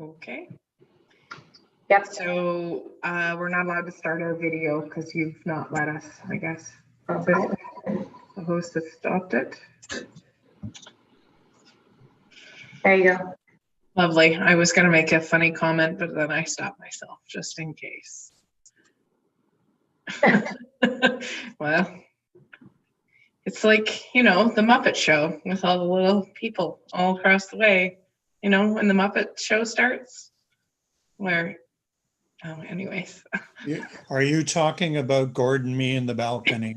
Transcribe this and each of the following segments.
Okay. Yep. So we're not allowed to start our video because you've not let us, I guess. Okay. The host has stopped it. There you go. Lovely. I was going to make a funny comment, but then I stopped myself just in case. Well, it's like, you know, the Muppet Show with all the little people all across the way. You know, when the Muppet Show starts, where, oh, anyways. Are you talking about Gordon, me, and the balcony?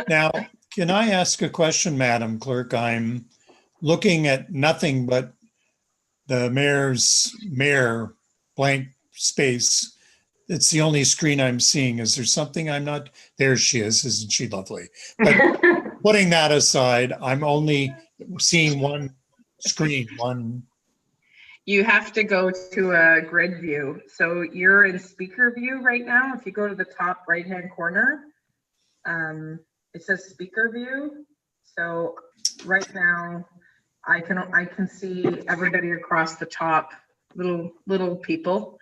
Now, can I ask a question, Madam Clerk? I'm looking at nothing but the mayor blank space. It's the only screen I'm seeing. Is there something I'm not? There she is. Isn't she lovely? But putting that aside, I'm only seeing one screen, one. You have to go to a grid view. So you're in speaker view right now. If you go to the top right-hand corner, it says speaker view. So right now, I can see everybody across the top, little people,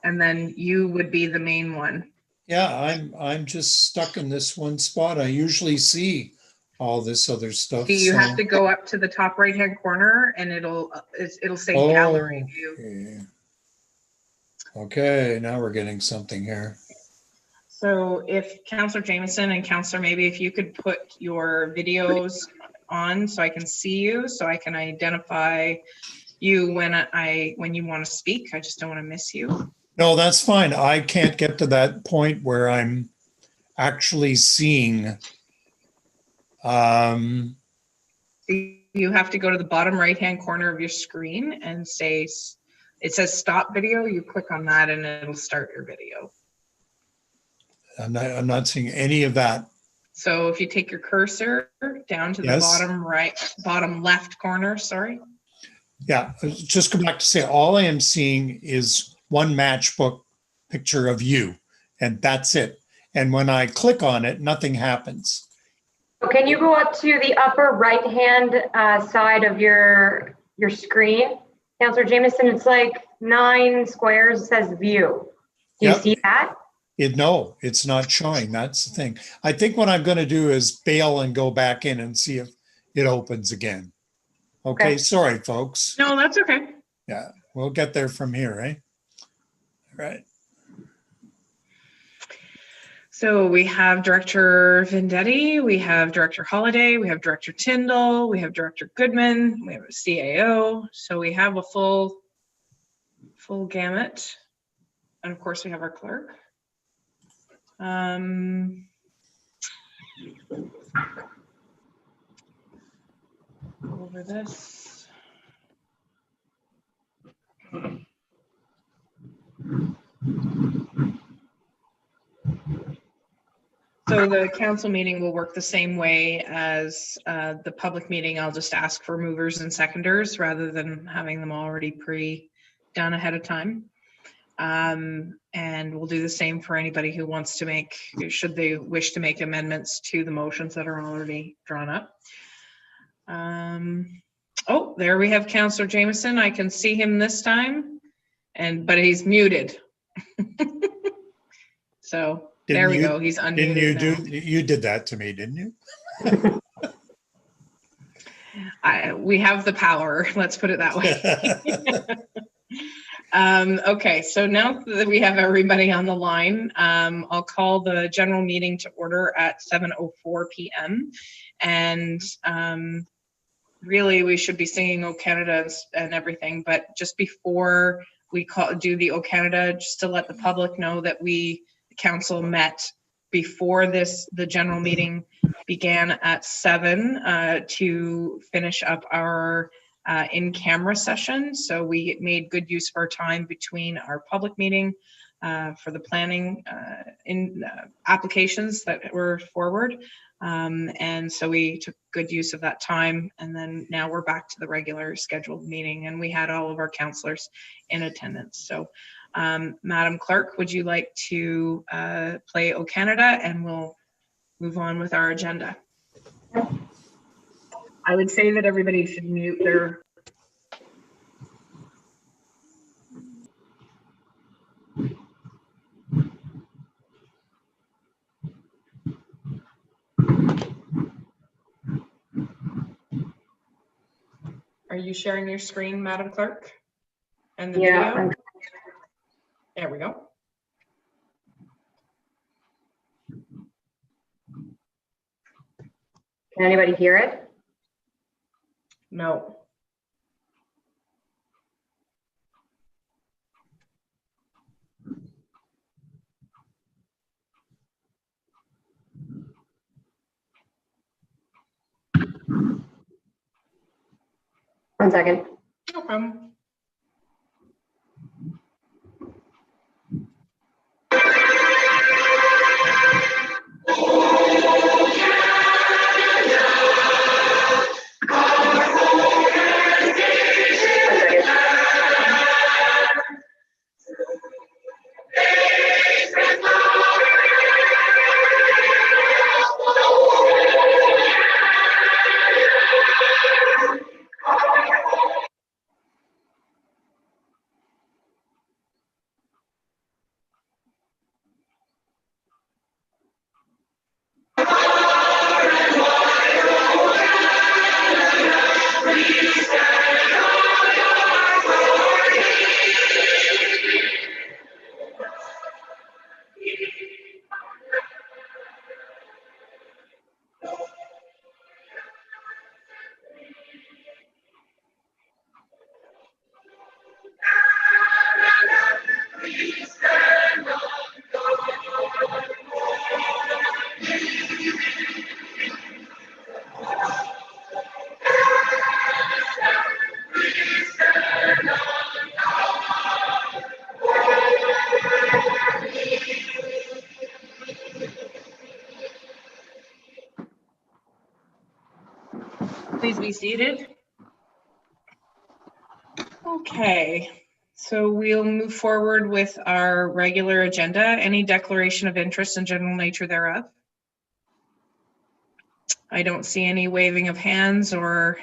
and then you would be the main one. Yeah, I'm just stuck in this one spot. I usually see all this other stuff. So you have to go up to the top right-hand corner, and it'll say gallery view. Okay, now we're getting something here. So if Councillor Jameson and Councillor, maybe if you could put your videos on so I can see you, so I can identify you when you want to speak. I just don't want to miss you. No, that's fine. I can't get to that point where I'm actually seeing. You have to go to the bottom right-hand corner of your screen and say, it says stop video. You click on that and it'll start your video. I'm not seeing any of that. So if you take your cursor down to the bottom left corner, sorry. Yeah, just go back to say all I am seeing is one matchbook picture of you, and that's it. And when I click on it, nothing happens. So can you go up to the upper right-hand side of your screen, Councillor Jameson? It's like 9 squares. It says view. Do you see that? No, it's not showing. That's the thing. I think what I'm going to do is bail and go back in and see if it opens again. Okay. Sorry, folks. No, that's okay. Yeah, we'll get there from here, eh? All right. So we have Director Vendetti, we have Director Holliday, we have Director Tyndall, we have Director Goodman, we have a CAO. So we have a full gamut. And of course we have our clerk. Go over this. So the council meeting will work the same way as the public meeting. I'll just ask for movers and seconders rather than having them already pre-done ahead of time. And we'll do the same for anybody who wants to make, should they wish to make amendments to the motions that are already drawn up. Oh, there we have Councillor Jameson. I can see him this time, but he's muted. So there we go. He's unmuted. Didn't you did that to me, didn't you? We have the power. Let's put it that way. Okay, so now that we have everybody on the line, I'll call the general meeting to order at 7:04 p.m. And really, we should be singing O Canada and everything, but just before we do the O Canada, just to let the public know that the council met before the general meeting began at 7 to finish up our in-camera session. So we made good use of our time between our public meeting for the planning applications that were forward. And so we took good use of that time. And then now we're back to the regular scheduled meeting, and we had all of our councillors in attendance. So Madam Clerk, would you like to play O Canada, and we'll move on with our agenda. I would say that everybody should mute their. Are you sharing your screen, Madam Clerk? And the video? There we go. Can anybody hear it? No. One second. No problem. Please be seated. Okay, so we'll move forward with our regular agenda. Any declaration of interest and general nature thereof? I don't see any waving of hands or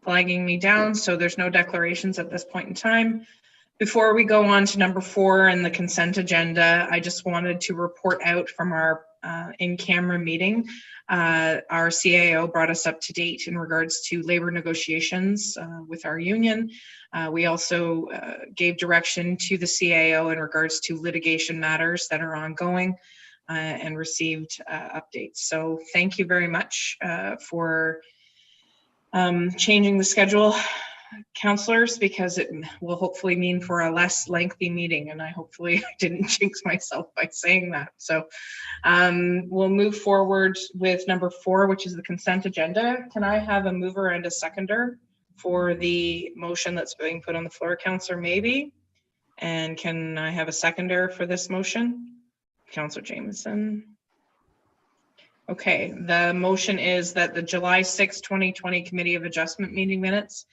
flagging me down, so there's no declarations at this point in time. Before we go on to number 4 and the consent agenda, I just wanted to report out from our in-camera meeting. Our CAO brought us up to date in regards to labor negotiations with our union. We also gave direction to the CAO in regards to litigation matters that are ongoing and received updates. So thank you very much for changing the schedule, councillors, because it will hopefully mean for a less lengthy meeting, and I didn't jinx myself by saying that. So we'll move forward with number 4, which is the consent agenda. Can I have a mover and a seconder for the motion that's being put on the floor, Councillor Maybe? And can I have a seconder for this motion? Councillor Jameson. Okay, the motion is that the July 6, 2020 Committee of Adjustment meeting minutes,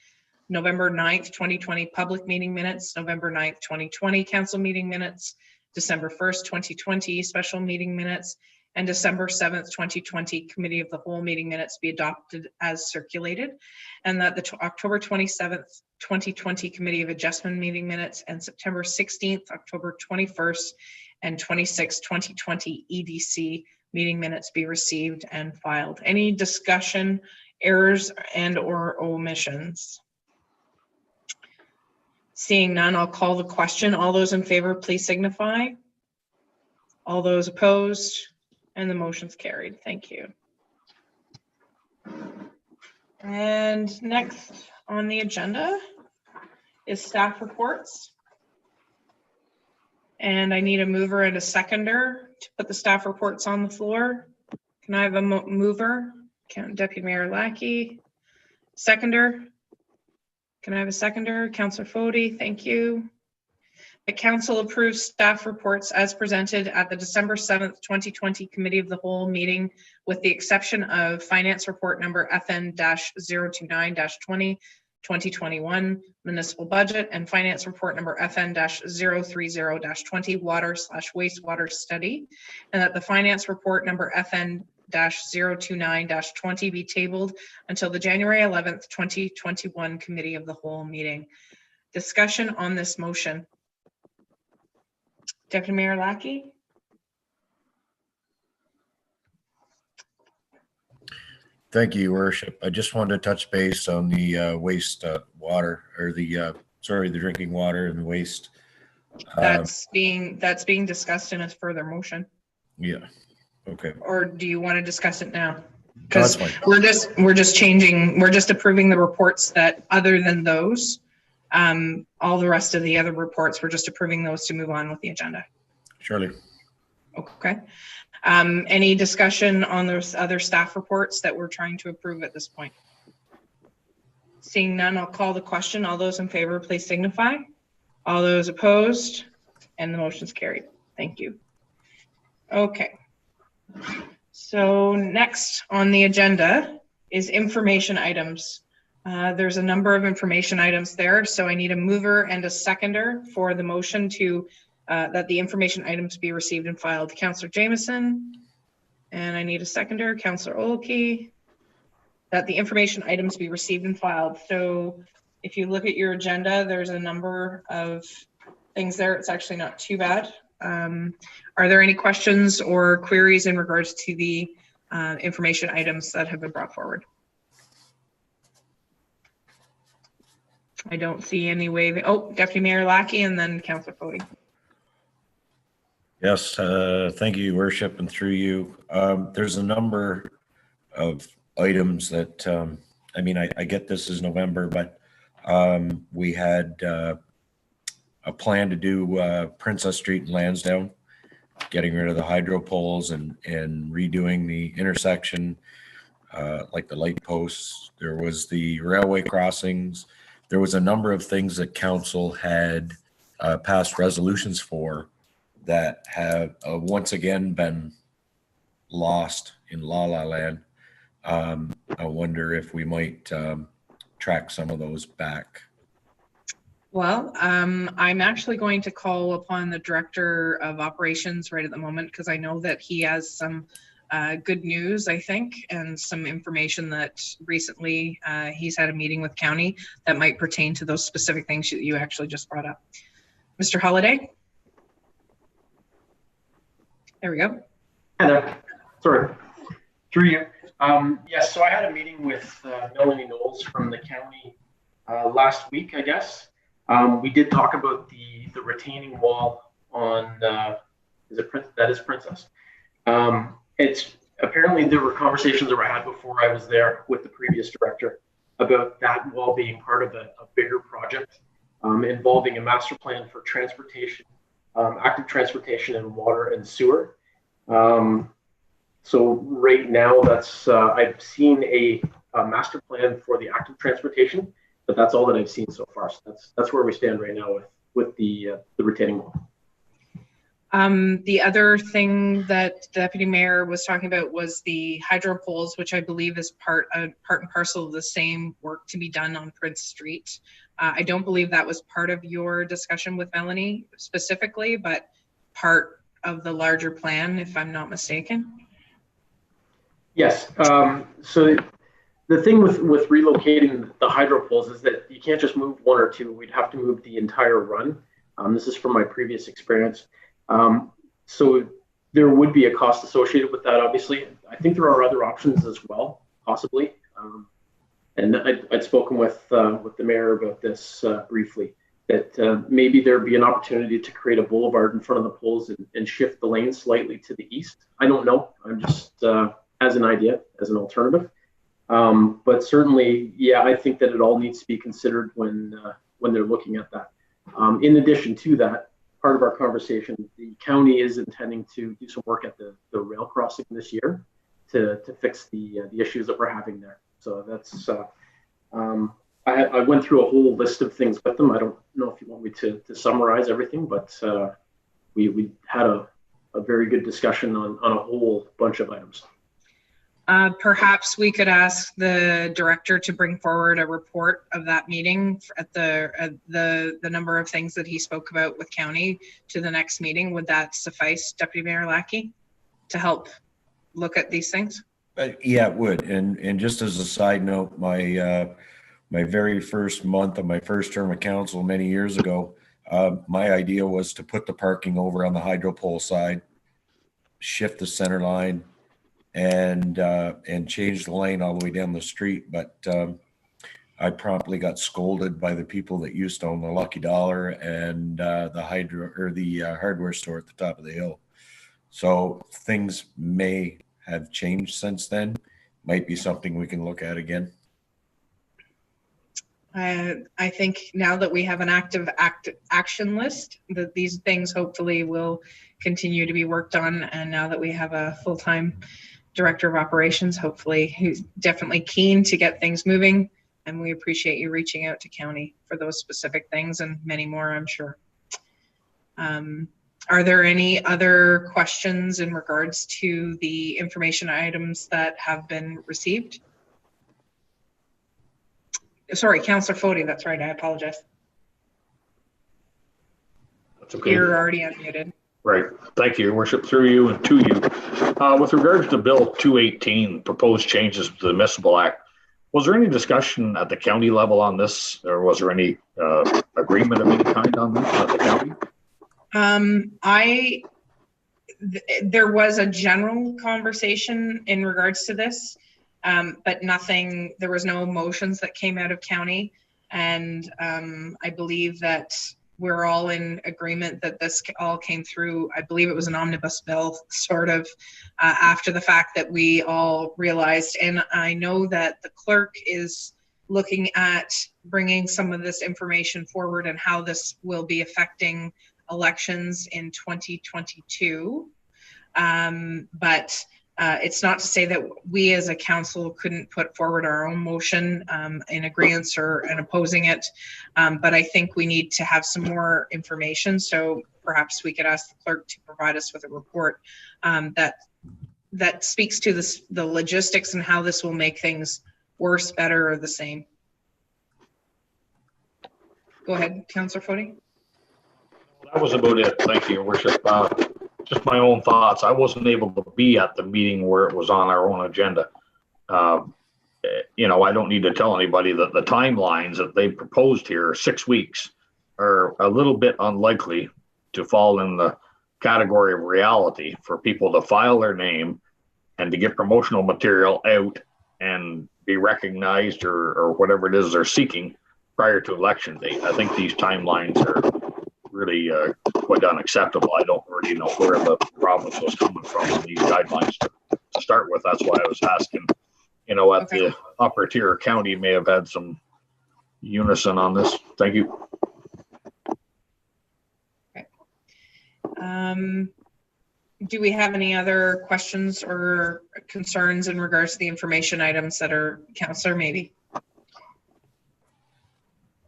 November 9th, 2020 public meeting minutes, November 9th, 2020 council meeting minutes, December 1st, 2020 special meeting minutes, and December 7th, 2020 committee of the whole meeting minutes be adopted as circulated, and that the October 27th, 2020 committee of adjustment meeting minutes and September 16th, October 21st, and 26th, 2020 EDC meeting minutes be received and filed. Any discussion, errors, and or omissions? Seeing none, I'll call the question. All those in favor, please signify. All those opposed, and the motion's carried. Thank you. And next on the agenda is staff reports. And I need a mover and a seconder to put the staff reports on the floor. Can I have a mover? Deputy Mayor Lackey. Seconder? Can I have a seconder? Councillor Fody, thank you. The council approves staff reports as presented at the December 7th, 2020 Committee of the Whole meeting, with the exception of Finance Report number FN-029-20, 2021 Municipal Budget, and Finance Report number FN-030-20 Water/Wastewater Study, and that the Finance Report number FN 20 be tabled until the January 11th, 2021 Committee of the Whole meeting. Discussion on this motion. Deputy Mayor Lackey. Thank you, Your Worship. I just wanted to touch base on the waste water, or the drinking water and waste. That's being discussed in a further motion. Yeah. Okay. Or do you want to discuss it now? That's Because fine. we're just approving the reports that, other than those, all the rest of the other reports, we're just approving those to move on with the agenda. Surely. Okay. Any discussion on those other staff reports that we're trying to approve at this point? Seeing none, I'll call the question. All those in favor, please signify. All those opposed, and the motion's carried. Thank you. Okay. So next on the agenda is information items. There's a number of information items there, so I need a mover and a seconder for the motion to that the information items be received and filed. Councillor Jameson, and I need a seconder, Councillor Olkey, that the information items be received and filed. So if you look at your agenda, there's a number of things there. It's actually not too bad. Are there any questions or queries in regards to the information items that have been brought forward? I don't see any waving. Oh, Deputy Mayor Lackey and then Councillor Fody. Yes. Thank you, Your Worship, and through you. There's a number of items that, I mean, I get this is November, but we had a plan to do Princess Street and Lansdowne, getting rid of the hydro poles and redoing the intersection, like the light posts. There was the railway crossings. There was a number of things that council had passed resolutions for that have once again been lost in La La Land. I wonder if we might track some of those back. Well, I'm actually going to call upon the Director of Operations right at the moment, because I know that he has some good news, I think, and some information that recently he's had a meeting with county that might pertain to those specific things that you actually just brought up. Mr. Holliday? There we go. Hi there. Sorry. Through you. Yes, so I had a meeting with Melanie Knowles from the county last week, I guess. We did talk about the retaining wall on, that is Princess. It's apparently there were conversations that were had before I was there with the previous director about that wall being part of a bigger project involving a master plan for transportation, active transportation and water and sewer. So right now that's, I've seen a master plan for the active transportation, but that's all that I've seen so far. So that's where we stand right now with the retaining wall. The other thing that the Deputy Mayor was talking about was the hydro poles, which I believe is part and parcel of the same work to be done on Prince Street. I don't believe that was part of your discussion with Melanie specifically, but part of the larger plan, if I'm not mistaken. Yes. So the thing with relocating the hydro poles is that you can't just move one or two. We'd have to move the entire run. This is from my previous experience. So there would be a cost associated with that, obviously. I think there are other options as well, possibly. And I'd spoken with the mayor about this briefly, that maybe there'd be an opportunity to create a boulevard in front of the poles and shift the lane slightly to the east. I don't know. I'm just as an idea, as an alternative. But certainly, yeah, I think that it all needs to be considered when they're looking at that. In addition to that, part of our conversation, the county is intending to do some work at the rail crossing this year to fix the issues that we're having there. So that's, I went through a whole list of things with them. I don't know if you want me to summarize everything, but we had a very good discussion on a whole bunch of items. Perhaps we could ask the director to bring forward a report of that meeting at the number of things that he spoke about with county to the next meeting. Would that suffice, Deputy Mayor Lackey, to help look at these things? Yeah, it would. And just as a side note, my very first month of my first term of council many years ago, my idea was to put the parking over on the hydro pole side, shift the center line, and change the lane all the way down the street. But I promptly got scolded by the people that used to own the Lucky Dollar and the hardware store at the top of the hill. So things may have changed since then. Might be something we can look at again. I think now that we have an active action list, that these things hopefully will continue to be worked on. And now that we have a full-time director of operations, hopefully who's definitely keen to get things moving. And we appreciate you reaching out to county for those specific things and many more, I'm sure. Are there any other questions in regards to the information items that have been received? Sorry, Councillor Foti, that's right, I apologize. That's okay. You're already unmuted. Right. Thank you, Your Worship, through you and to you. With regards to Bill 218, proposed changes to the Municipal Act, was there any discussion at the county level on this, or was there any agreement of any kind on this at the county? There was a general conversation in regards to this, but nothing, there was no motions that came out of county. And I believe that we're all in agreement that this all came through. I believe it was an omnibus bill sort of after the fact that we all realized. And I know that the clerk is looking at bringing some of this information forward and how this will be affecting elections in 2022. But it's not to say that we as a council couldn't put forward our own motion in agreement or and opposing it. But I think we need to have some more information. So perhaps we could ask the clerk to provide us with a report that speaks to the logistics and how this will make things worse, better, or the same. Go ahead, Councillor Foti. That was about it. Thank you, Your Worship. Just my own thoughts. I wasn't able to be at the meeting where it was on our own agenda. You know, I don't need to tell anybody that the timelines that they proposed here, 6 weeks, are a little bit unlikely to fall in the category of reality for people to file their name and to get promotional material out and be recognized or whatever it is they're seeking prior to election date. I think these timelines are really quite unacceptable. I don't really know where the province was coming from in these guidelines to start with. That's why I was asking, you know, at the upper tier county may have had some unison on this. Thank you. Okay. Do we have any other questions or concerns in regards to the information items that are, Councillor, maybe?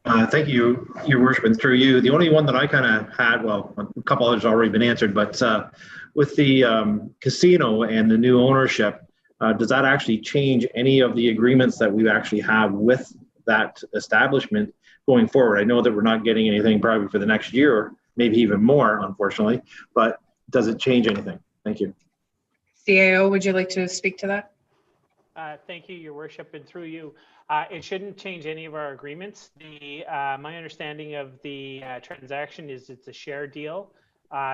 Thank you, Your Worship, and through you. The only one that I kind of had, well, a couple others already been answered, but with the casino and the new ownership, does that actually change any of the agreements that we actually have with that establishment going forward? I know that we're not getting anything probably for the next year, or maybe even more, unfortunately, but does it change anything? Thank you. CAO, would you like to speak to that? Thank you, Your Worship, and through you. It shouldn't change any of our agreements. My understanding of the transaction is it's a share deal.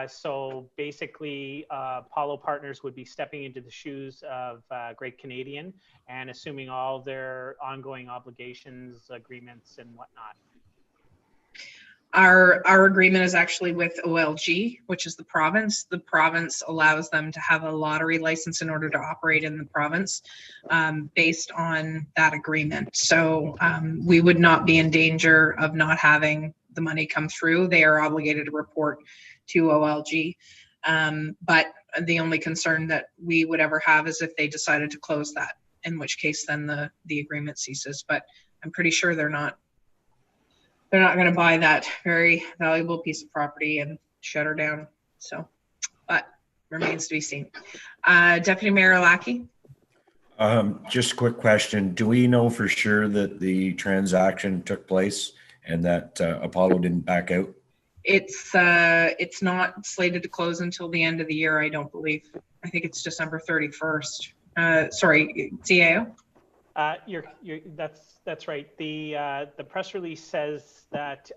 So basically, Apollo Partners would be stepping into the shoes of Great Canadian and assuming all their ongoing obligations, agreements, and whatnot. Our agreement is actually with OLG, which is the province. The province allows them to have a lottery license in order to operate in the province based on that agreement. So we would not be in danger of not having the money come through. They are obligated to report to OLG. But the only concern that we would ever have is if they decided to close that, in which case then the agreement ceases. But I'm pretty sure they're not going to buy that very valuable piece of property and shut her down. So, but remains to be seen. Deputy Mayor Lackey. Just a quick question. Do we know for sure that the transaction took place and that Apollo didn't back out? It's not slated to close until the end of the year, I don't believe. I think it's December 31st. Sorry, CAO? That's right. The press release says that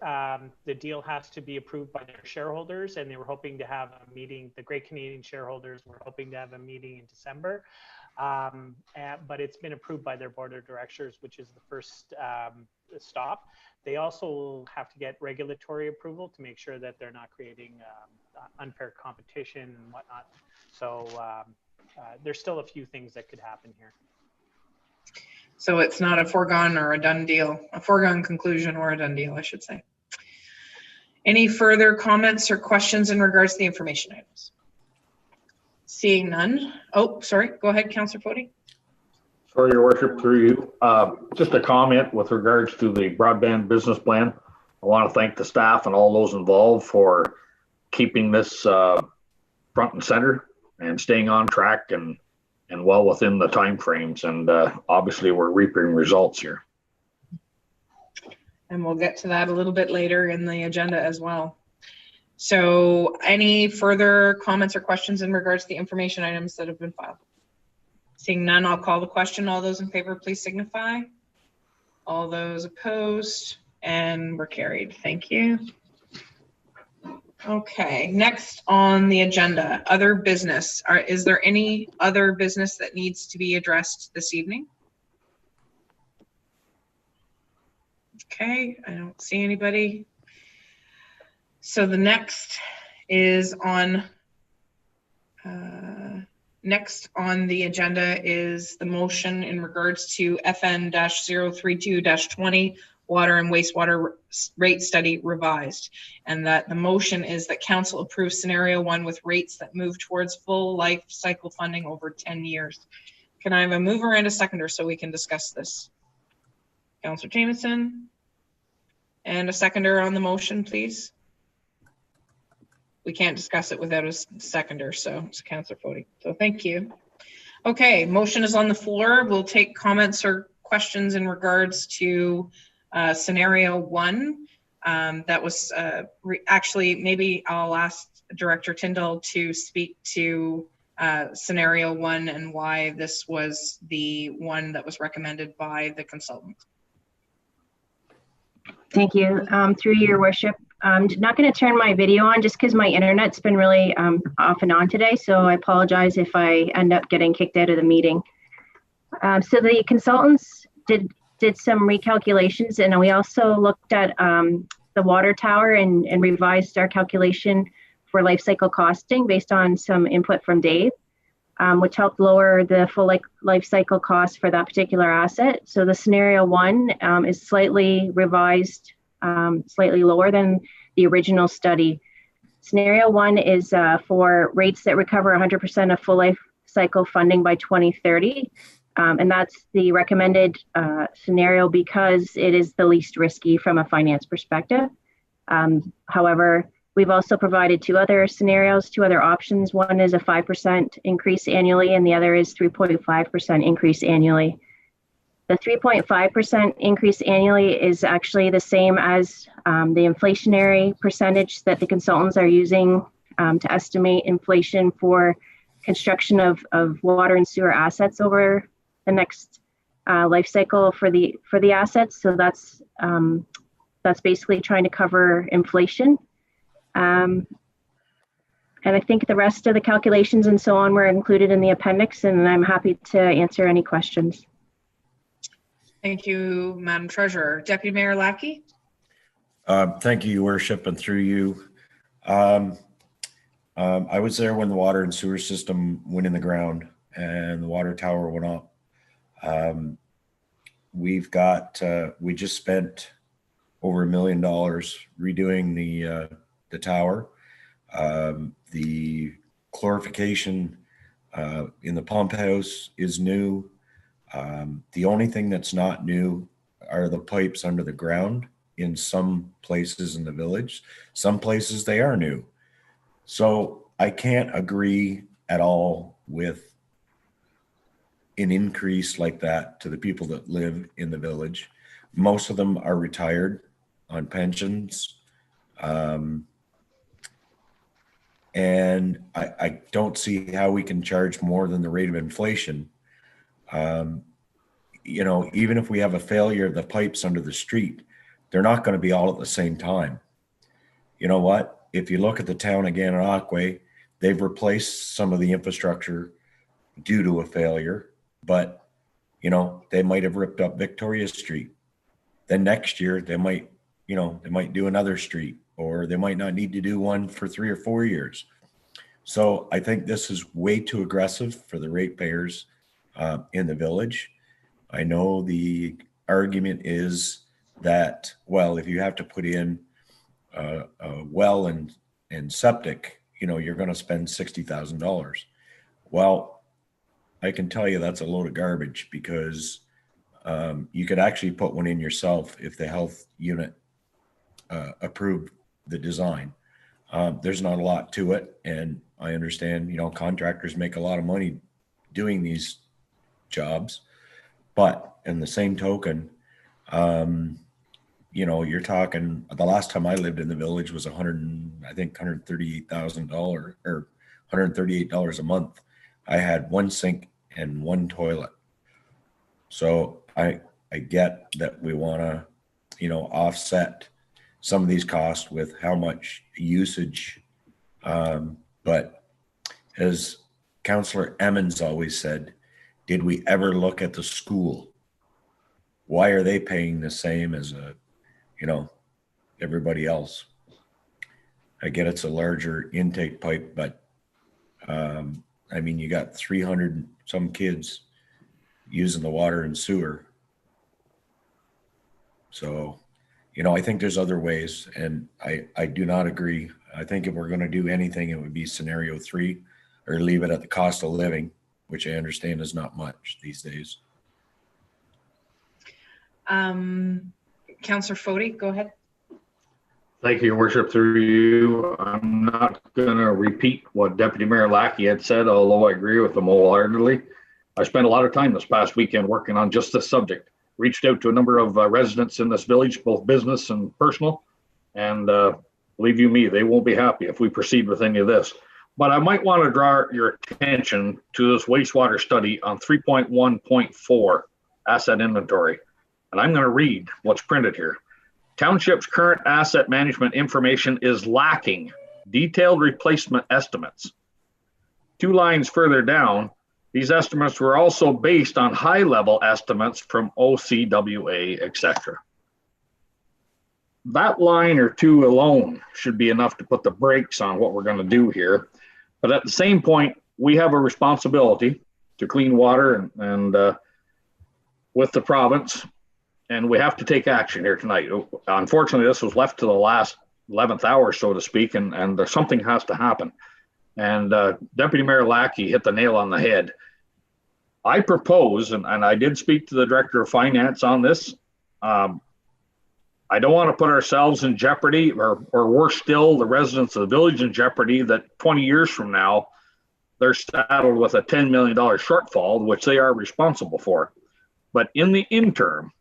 the deal has to be approved by their shareholders, and they were hoping to have a meeting. The Great Canadian shareholders were hoping to have a meeting in December, but it's been approved by their board of directors, which is the first stop. They also have to get regulatory approval to make sure that they're not creating unfair competition and whatnot. So there's still a few things that could happen here. So it's not a foregone or a done deal, a foregone conclusion or a done deal, I should say. Any further comments or questions in regards to the information items? Seeing none. Oh, sorry. Go ahead, Councillor Fody. Sorry, Your Worship, through you. Just a comment with regards to the broadband business plan. I want to thank the staff and all those involved for keeping this front and center and staying on track and well within the timeframes. And obviously, we're reaping results here. And we'll get to that a little bit later in the agenda as well. So any further comments or questions in regards to the information items that have been filed? Seeing none, I'll call the question. All those in favor, please signify. All those opposed, and we're carried. Thank you. Okay, next on the agenda, other business. Is there any other business that needs to be addressed this evening? Okay, I don't see anybody. So the next is on the agenda is the motion in regards to FN-032-20 water and wastewater rate study revised, and that the motion is that council approves scenario 1 with rates that move towards full life cycle funding over 10 years. Can I have a mover and a seconder so we can discuss this? Councillor Jamieson, and a seconder on the motion, please. We can't discuss it without a seconder, so it's Councillor Fody. So thank you. Okay, motion is on the floor. We'll take comments or questions in regards to scenario 1. That was actually, maybe I'll ask Director Tyndall to speak to scenario 1 and why this was the one that was recommended by the consultant. Thank you. Through your worship, I'm not going to turn my video on just because my internet's been really off and on today, so I apologize if I end up getting kicked out of the meeting. So the consultants did some recalculations, and we also looked at the water tower and revised our calculation for life cycle costing based on some input from Dave, which helped lower the full life cycle cost for that particular asset. So the scenario 1 is slightly revised, slightly lower than the original study. Scenario 1 is for rates that recover 100% of full life cycle funding by 2030. And that's the recommended scenario because it is the least risky from a finance perspective. However, we've also provided 2 other scenarios, 2 other options. One is a 5% increase annually, and the other is 3.5% increase annually. The 3.5% increase annually is actually the same as the inflationary percentage that the consultants are using to estimate inflation for construction of water and sewer assets over the next life cycle for the assets. So that's basically trying to cover inflation. And I think the rest of the calculations and so on were included in the appendix, and I'm happy to answer any questions. Thank you, Madam Treasurer. Deputy Mayor Lackey. Thank you, Your Worship, and through you. I was there when the water and sewer system went in the ground and the water tower went up. We just spent over $1 million redoing the tower. The clarification in the pump house is new. The only thing that's not new are the pipes under the ground in some places in the village. Some places they are new. So I can't agree at all with an increase like that to the people that live in the village. Most of them are retired on pensions. And I don't see how we can charge more than the rate of inflation. You know, even if we have a failure of the pipes under the street, they're not going to be all at the same time. You know what? If you look at the town again in Aquay, they've replaced some of the infrastructure due to a failure, but you know, they might have ripped up Victoria Street. Then next year they might, you know, they might do another street, or they might not need to do one for 3 or 4 years. So I think this is way too aggressive for the ratepayers in the village. I know the argument is that, well, if you have to put in a well and septic, you know, you're going to spend $60,000. Well, I can tell you that's a load of garbage, because you could actually put one in yourself if the health unit approved the design. There's not a lot to it, and I understand, you know, contractors make a lot of money doing these jobs, but in the same token, you know, you're talking, the last time I lived in the village was $138,000 or $138 a month. I had one sink and one toilet. So I get that we want to, you know, offset some of these costs with how much usage. But as Councillor Emmons always said, did we ever look at the school? Why are they paying the same as you know, everybody else? I get it's a larger intake pipe, but I mean, you got 300 some kids using the water and sewer. So, you know, I think there's other ways, and I do not agree. I think if we're going to do anything, it would be scenario 3, or leave it at the cost of living, which I understand is not much these days. Councillor Fody, go ahead. Thank you, Your Worship, through you. I'm not going to repeat what Deputy Mayor Lackey had said, although I agree with him wholeheartedly. I spent a lot of time this past weekend working on just this subject. Reached out to a number of residents in this village, both business and personal, and believe you me, they won't be happy if we proceed with any of this. But I might want to draw your attention to this wastewater study on 3.1.4 asset inventory. And I'm going to read what's printed here. Township's current asset management information is lacking detailed replacement estimates. 2 lines further down, these estimates were also based on high-level estimates from OCWA, etc. That line or 2 alone should be enough to put the brakes on what we're going to do here. But at the same point, we have a responsibility to clean water and with the province, and we have to take action here tonight. Unfortunately, this was left to the last 11th hour, so to speak, and something has to happen. And Deputy Mayor Lackey hit the nail on the head. I propose, and I did speak to the Director of Finance on this, I don't want to put ourselves in jeopardy, or worse still, the residents of the village in jeopardy, that 20 years from now, they're saddled with a $10 million shortfall, which they are responsible for. But in the interim,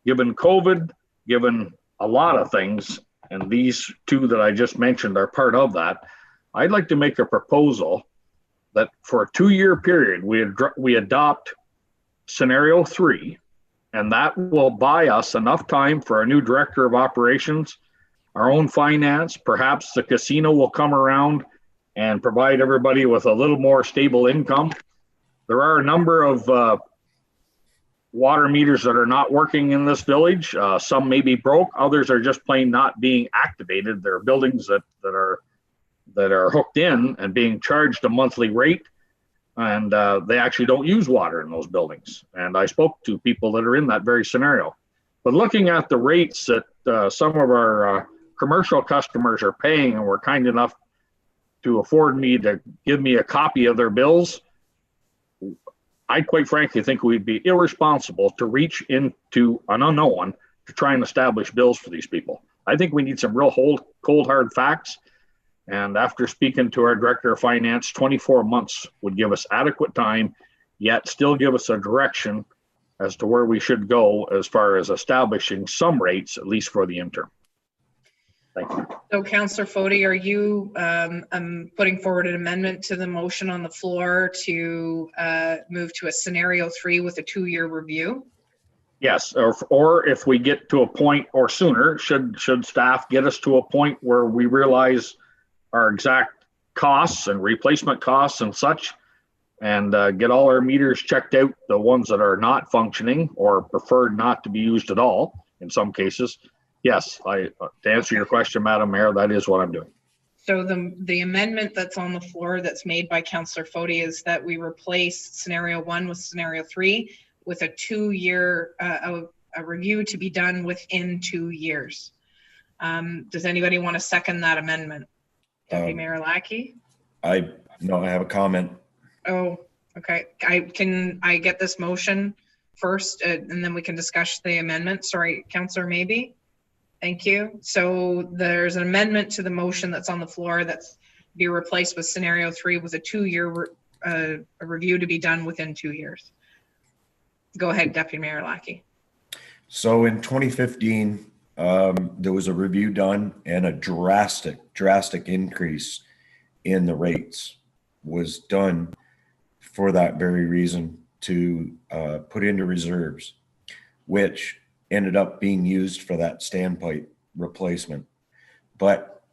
given COVID, given a lot of things, and these 2 that I just mentioned are part of that, I'd like to make a proposal that for a 2-year period, we adopt scenario 3, and that will buy us enough time for our new director of operations, our own finance, perhaps the casino will come around and provide everybody with a little more stable income. There are a number of water meters that are not working in this village. Some may be broke, others are just plain not being activated. There are buildings that are hooked in and being charged a monthly rate, and they actually don't use water in those buildings. And I spoke to people that are in that very scenario. But looking at the rates that some of our commercial customers are paying, and were kind enough to afford me to give me a copy of their bills, I quite frankly think we'd be irresponsible to reach into an unknown to try and establish bills for these people. I think we need some real cold hard facts. And after speaking to our Director of Finance, 24 months would give us adequate time, yet still give us a direction as to where we should go as far as establishing some rates, at least for the interim. Thank you. So Councillor Foti, are you putting forward an amendment to the motion on the floor to move to a scenario 3 with a 2-year review? Yes, or if we get to a point or sooner, should staff get us to a point where we realize our exact costs and replacement costs and such, and get all our meters checked out, the ones that are not functioning or preferred not to be used at all in some cases. Yes, to answer your question, Madam Mayor, that is what I'm doing. So the amendment that's on the floor that's made by Councillor Foti is that we replace scenario 1 with scenario 3 with a 2-year a review to be done within 2 years. Does anybody want to second that amendment? Deputy Mayor Lackey? No, I have a comment. Oh, okay. Can I get this motion first and then we can discuss the amendment? Sorry, Councillor Maybe. Thank you. So there's an amendment to the motion that's on the floor that's be replaced with scenario 3 with a 2-year review to be done within 2 years. Go ahead, Deputy Mayor Lackey. So in 2015, there was a review done and a drastic increase in the rates was done for that very reason, to put into reserves, which ended up being used for that standpipe replacement. But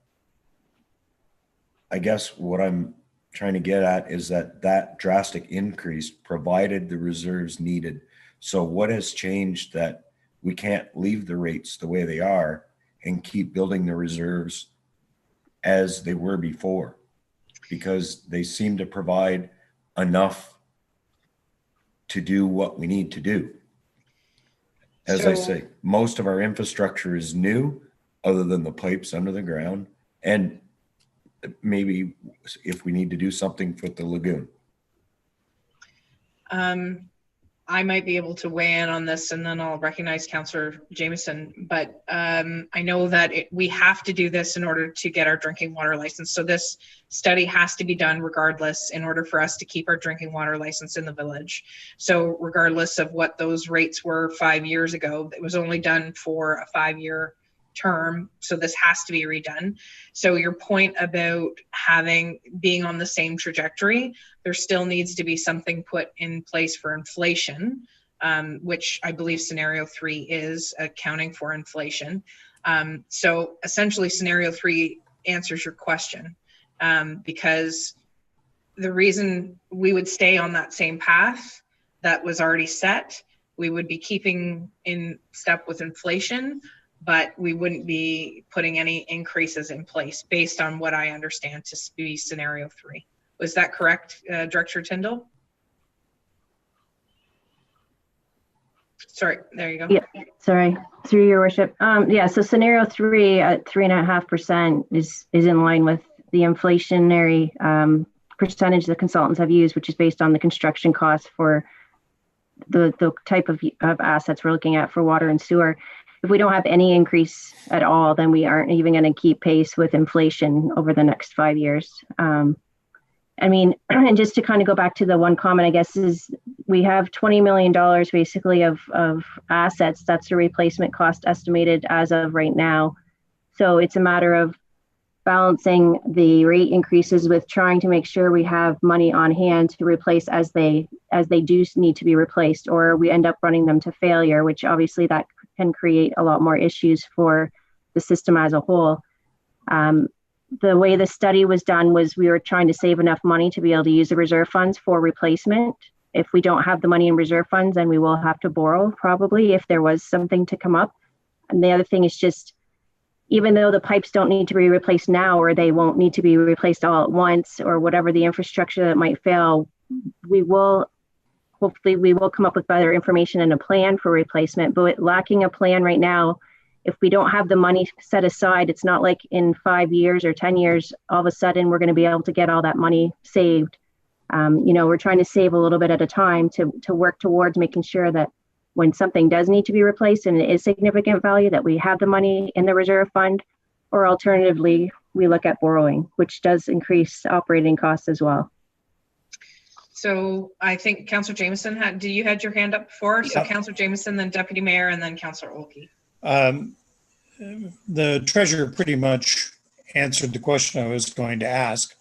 I guess what I'm trying to get at is that drastic increase provided the reserves needed. So what has changed that we can't leave the rates the way they are and keep building the reserves as they were before? Because they seem to provide enough to do what we need to do. As I say, most of our infrastructure is new, other than the pipes under the ground, and maybe if we need to do something for the lagoon. I might be able to weigh in on this and then I'll recognize Councillor Jameson, but I know that we have to do this in order to get our drinking water license. So this study has to be done regardless in order for us to keep our drinking water license in the village. So regardless of what those rates were 5 years ago, it was only done for a 5-year term. So this has to be redone. So your point about being on the same trajectory, there still needs to be something put in place for inflation, which I believe scenario 3 is accounting for inflation. So essentially scenario 3 answers your question, because the reason we would stay on that same path that was already set, we would be keeping in step with inflation, but we wouldn't be putting any increases in place based on what I understand to be scenario 3. Was that correct, Director Tyndall? Sorry, there you go. Yeah, sorry, through your worship. Yeah, so scenario 3 at 3.5% is in line with the inflationary percentage the consultants have used, which is based on the construction costs for the type of assets we're looking at for water and sewer. If we don't have any increase at all, then we aren't even going to keep pace with inflation over the next 5 years. I mean, and just to kind of go back to the one comment, I guess, is we have $20 million basically of assets. That's the replacement cost estimated as of right now. So it's a matter of balancing the rate increases with trying to make sure we have money on hand to replace as they do need to be replaced, or we end up running them to failure, which obviously that can create a lot more issues for the system as a whole. The way the study was done was we were trying to save enough money to be able to use the reserve funds for replacement. If we don't have the money in reserve funds, then we will have to borrow probably if there was something to come up. And the other thing is just, even though the pipes don't need to be replaced now, or they won't need to be replaced all at once, or whatever the infrastructure that might fail, hopefully we will come up with better information and a plan for replacement. But lacking a plan right now, if we don't have the money set aside, it's not like in 5 years or 10 years, all of a sudden we're going to be able to get all that money saved. We're trying to save a little bit at a time to work towards making sure that when something does need to be replaced and it is significant value, that we have the money in the reserve fund, or alternatively, we look at borrowing, which does increase operating costs as well. So I think Councillor Jameson had your hand up before? So Councillor Jameson, then Deputy Mayor, and then Councillor Olkey. the treasurer pretty much answered the question I was going to ask,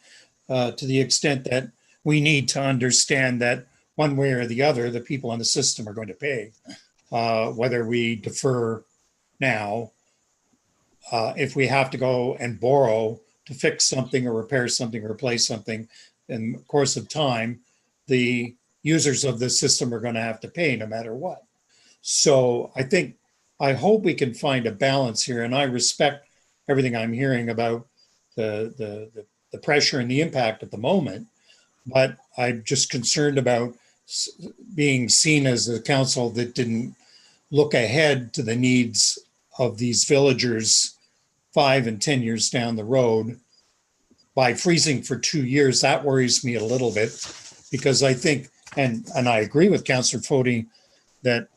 to the extent that we need to understand that one way or the other, the people on the system are going to pay, whether we defer now, if we have to go and borrow to fix something or repair something or replace something in the course of time, the users of the system are going to have to pay no matter what. So I hope we can find a balance here, and I respect everything I'm hearing about the pressure and the impact at the moment, but I'm just concerned about being seen as a council that didn't look ahead to the needs of these villagers 5 and 10 years down the road by freezing for 2 years. That worries me a little bit, because I think, and I agree with Councillor Foti that,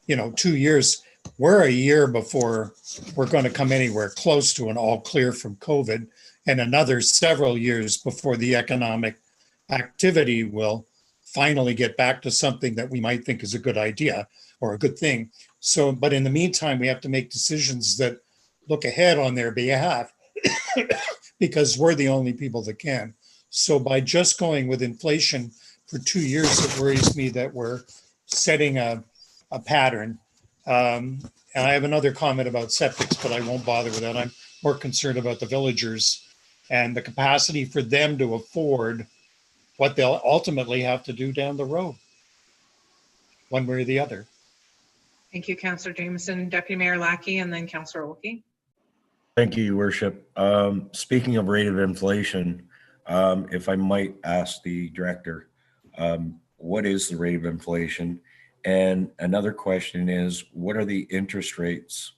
2 years, we're a year before we're going to come anywhere close to an all clear from COVID, and another several years before the economic activity will finally get back to something that we might think is a good idea or a good thing. So, but in the meantime, we have to make decisions that look ahead on their behalf because we're the only people that can. So by just going with inflation for 2 years, it worries me that we're setting a pattern. And I have another comment about septics, but I won't bother with that. I'm more concerned about the villagers and the capacity for them to afford what they'll ultimately have to do down the road, one way or the other. Thank you, Councillor Jameson. Deputy Mayor Lackey, and then Councillor Wilkie. Thank you, Your Worship. Speaking of rate of inflation, if I might ask the director, what is the rate of inflation? And another question is, what are the interest rates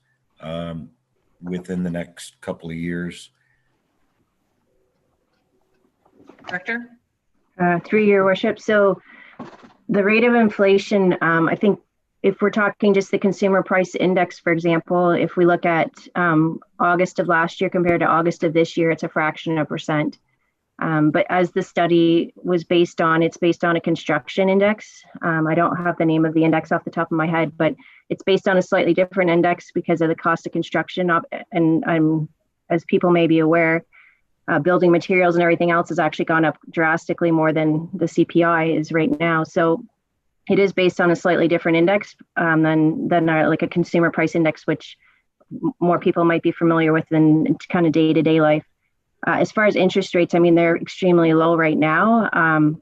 within the next couple of years? Director? Through your worship. So the rate of inflation, I think if we're talking just the consumer price index, for example, if we look at August of last year compared to August of this year, it's a fraction of a percent. But as the study was based on, it's based on a construction index. I don't have the name of the index off the top of my head, but it's based on a slightly different index because of the cost of construction. And as people may be aware, building materials and everything else has actually gone up drastically more than the CPI is right now. So it is based on a slightly different index than like a consumer price index, which more people might be familiar with in kind of day-to-day life. As far as interest rates, I mean, they're extremely low right now. I'm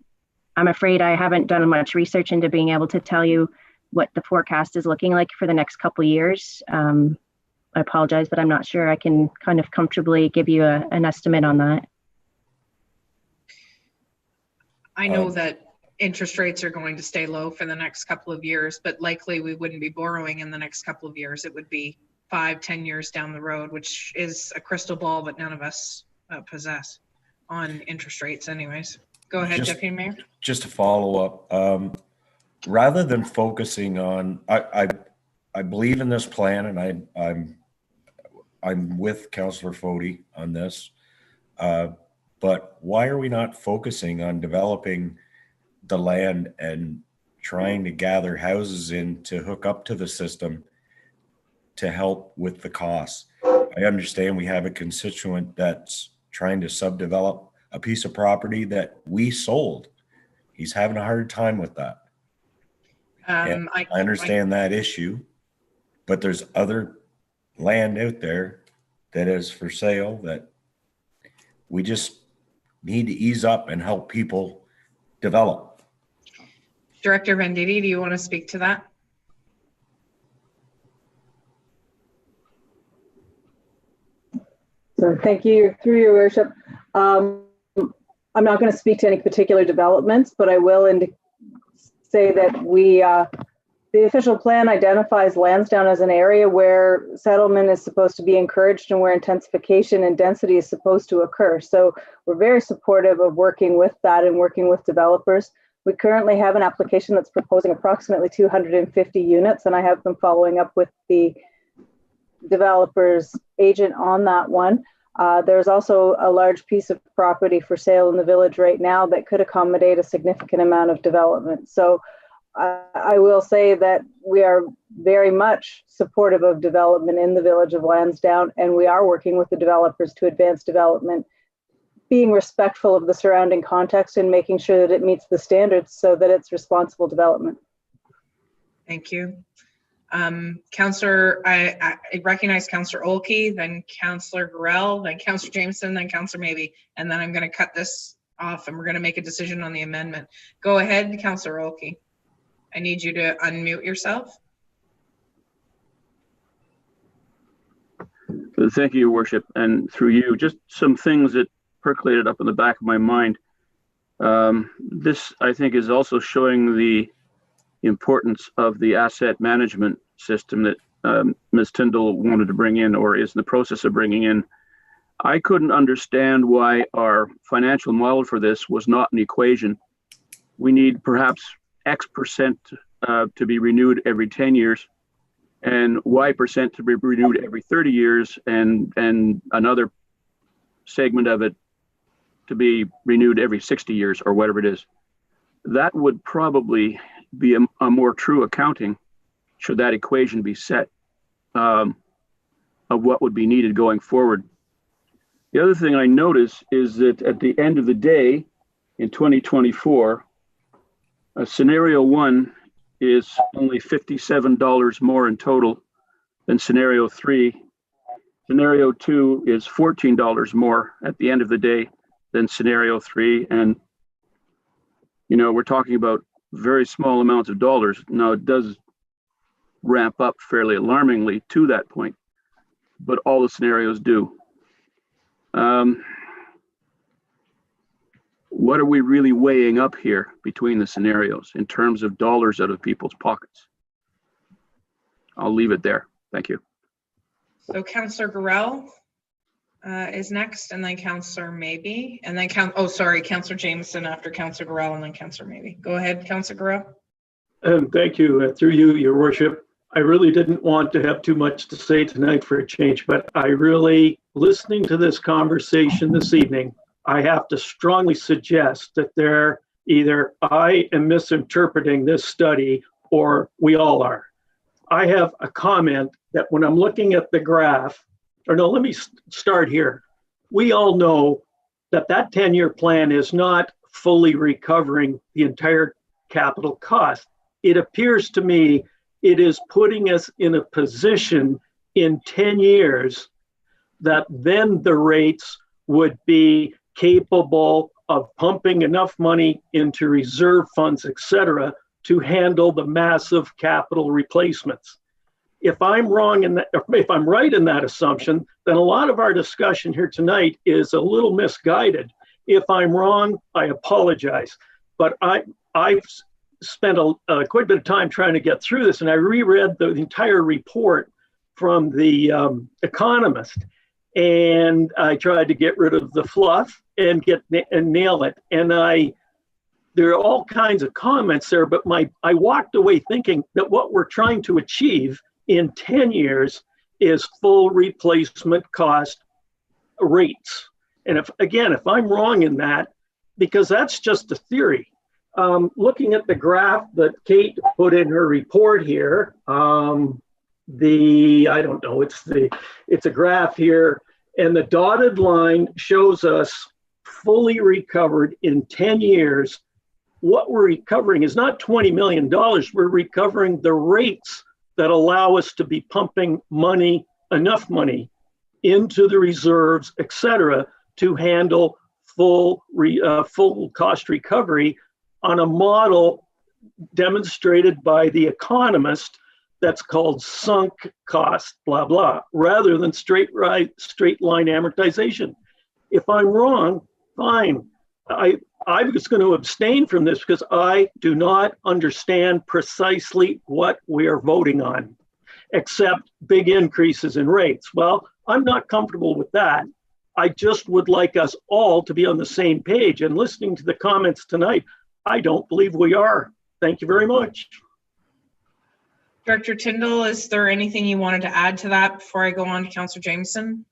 afraid I haven't done much research into being able to tell you what the forecast is looking like for the next couple of years. I apologize, but I'm not sure I can kind of comfortably give you an estimate on that. I know that interest rates are going to stay low for the next couple of years, but likely we wouldn't be borrowing in the next couple of years. It would be 5-10 years down the road, which is a crystal ball, but none of us possess on interest rates anyways. Go ahead, Deputy Mayor. Just to follow up, rather than focusing on, I believe in this plan, and I'm with Councillor Foti on this, but why are we not focusing on developing the land and trying to gather houses in to hook up to the system to help with the costs? I understand we have a constituent that's trying to subdevelop a piece of property that we sold. He's having a hard time with that. I understand that issue, but there's other land out there that is for sale that we just need to ease up and help people develop. Director Venditti, do you want to speak to that? So thank you, through your worship. I'm not going to speak to any particular developments, but I will say that the official plan identifies Lansdowne as an area where settlement is supposed to be encouraged and where intensification and density is supposed to occur. So we're very supportive of working with that and working with developers. We currently have an application that's proposing approximately 250 units, and I have been following up with the developer's agent on that one. There's also a large piece of property for sale in the village right now that could accommodate a significant amount of development. So I will say that we are very much supportive of development in the village of Lansdowne, and we are working with the developers to advance development, being respectful of the surrounding context and making sure that it meets the standards so that it's responsible development. Thank you. Councillor, I recognize Councillor Olkey, then Councillor Gorell, then Councillor Jameson, then Councillor Maybe, and then I'm going to cut this off and we're going to make a decision on the amendment. Go ahead, Councillor Olkey. I need you to unmute yourself. Thank you, Your Worship, and through you, just some things that percolated up in the back of my mind. This, I think, is also showing the importance of the asset management system that Ms. Tyndall wanted to bring in, or is in the process of bringing in. I couldn't understand why our financial model for this was not an equation. We need perhaps X percent to be renewed every 10 years and Y percent to be renewed every 30 years and another segment of it to be renewed every 60 years or whatever it is. That would probably be a more true accounting should that equation be set of what would be needed going forward. The other thing I notice is that at the end of the day in 2024, scenario 1 is only $57 more in total than scenario 3. Scenario 2 is $14 more at the end of the day than scenario 3. And, you know, we're talking about very small amounts of dollars. Now, it does ramp up fairly alarmingly to that point, but all the scenarios do. What are we really weighing up here between the scenarios in terms of dollars out of people's pockets? I'll leave it there. Thank you. So Councillor Gorell is next, and then Councillor Maybe, and then Councillor Jameson after Councillor Gorell, and then Councillor Maybe. Go ahead, Councillor Gorell. Thank you. Through you, Your Worship. I really didn't want to have too much to say tonight for a change, but I really, listening to this conversation this evening, I have to strongly suggest that either I am misinterpreting this study or we all are. I have a comment that when I'm looking at the graph, or no, let me start here. We all know that that 10-year plan is not fully recovering the entire capital cost. It appears to me it is putting us in a position in 10 years that then the rates would be capable of pumping enough money into reserve funds, et cetera, to handle the massive capital replacements. If I'm wrong in that, if I'm right in that assumption, then a lot of our discussion here tonight is a little misguided. If I'm wrong, I apologize. But I've spent quite a bit of time trying to get through this, and I reread the entire report from the Economist, and I tried to get rid of the fluff and nail it. And there are all kinds of comments there, but I walked away thinking that what we're trying to achieve in 10 years is full replacement cost rates. And if I'm wrong in that, because that's just a theory. Looking at the graph that Kate put in her report here, I don't know, it's a graph here, and the dotted line shows us fully recovered in 10 years. What we're recovering is not $20 million, we're recovering the rates that allow us to be pumping money, enough money, into the reserves, et cetera, to handle full cost recovery on a model demonstrated by the Economist that's called sunk cost, blah, blah, rather than straight line amortization. If I'm wrong, fine. I'm just going to abstain from this because I do not understand precisely what we are voting on, except big increases in rates. Well, I'm not comfortable with that. I just would like us all to be on the same page. And listening to the comments tonight, I don't believe we are. Thank you very much. Director Tyndall, is there anything you wanted to add to that before I go on to Councillor Jameson?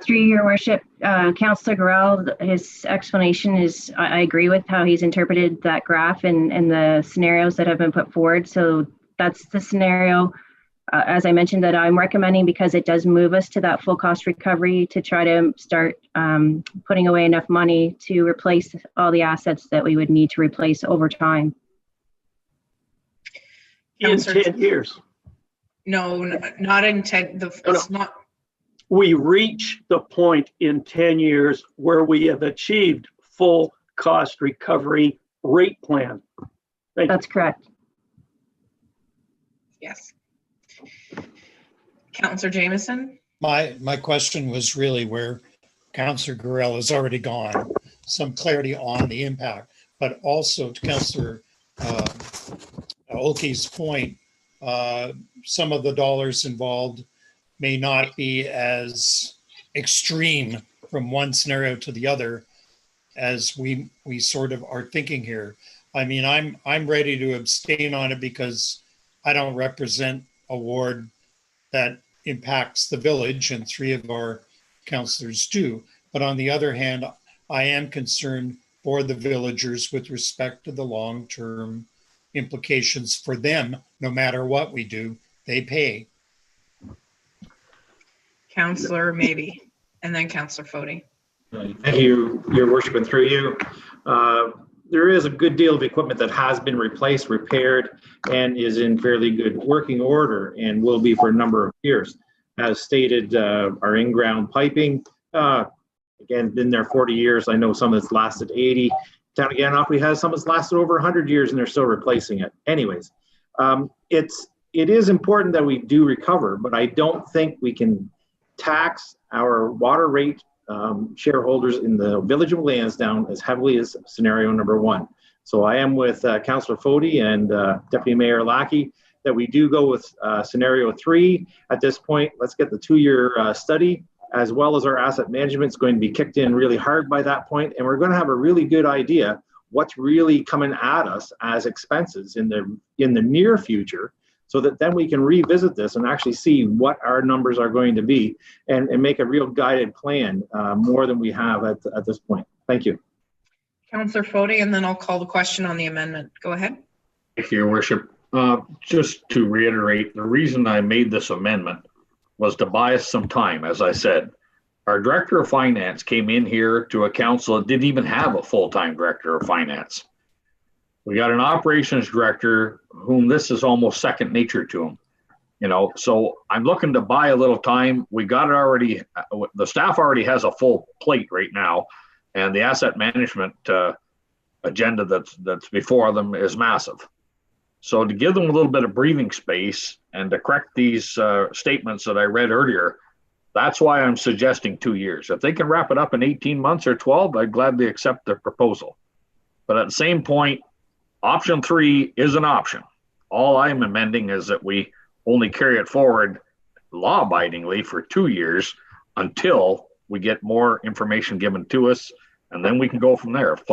Through your worship, Councillor Gorell, his explanation is, I agree with how he's interpreted that graph and the scenarios that have been put forward. So that's the scenario, as I mentioned, that I'm recommending, because it does move us to that full cost recovery to try to start putting away enough money to replace all the assets that we would need to replace over time. In 10 years. No, not in 10. It's not. We reach the point in 10 years where we have achieved full cost recovery rate plan. That's correct. Yes. Councillor Jameson? My question was really where Councillor Gorell has already gone, some clarity on the impact, but also to Councillor Olkey's point, some of the dollars involved may not be as extreme from one scenario to the other as we sort of are thinking here. I mean, I'm ready to abstain on it because I don't represent a ward that impacts the village, and 3 of our councillors do. But on the other hand, I am concerned for the villagers with respect to the long-term implications for them. No matter what we do, they pay. Councillor maybe, and then Councillor Fody. Thank you, Your Worship, and through you. There is a good deal of equipment that has been replaced, repaired, and is in fairly good working order and will be for a number of years. As stated, our in-ground piping, again, been there 40 years. I know some that's lasted 80. Town of Ganoffee has some that's lasted over 100 years and they're still replacing it. Anyways, it is important that we do recover, but I don't think we can tax our water rate shareholders in the Village of Lansdowne as heavily as scenario number 1. So I am with Councillor Fody and Deputy Mayor Lackey that we do go with scenario 3 at this point. Let's get the 2-year study, as well as our asset management is going to be kicked in really hard by that point, and we're going to have a really good idea what's really coming at us as expenses in the near future, so that then we can revisit this and actually see what our numbers are going to be and make a real guided plan more than we have at this point. Thank you. Councillor Fody, and then I'll call the question on the amendment. Go ahead. Thank you, Your Worship. Just to reiterate, the reason I made this amendment was to buy us some time. As I said, our Director of Finance came in here to a council that didn't even have a full-time Director of Finance. We got an operations director whom this is almost second nature to him, you know, so I'm looking to buy a little time. We got it already. The staff already has a full plate right now, and the asset management agenda that's before them is massive. So to give them a little bit of breathing space and to correct these statements that I read earlier, that's why I'm suggesting 2 years. If they can wrap it up in 18 months or 12, I'd gladly accept their proposal. But at the same point, option 3 is an option. All I'm amending is that we only carry it forward law-abidingly for 2 years until we get more information given to us, and then we can go from there. If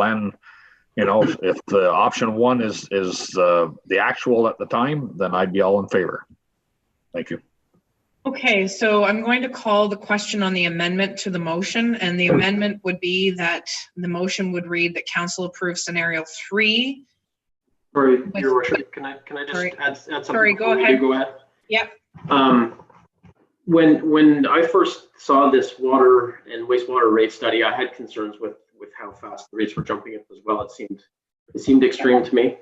if the option 1 is the actual at the time, then I'd be all in favor. Thank you. Okay, so I'm going to call the question on the amendment to the motion, and the amendment would be that the motion would read that council approves scenario 3. Sorry, Your Worship, can I just add something? Sorry, go ahead. Go ahead. Yep. When I first saw this water and wastewater rate study, I had concerns with how fast the rates were jumping up as well. It seemed extreme to me.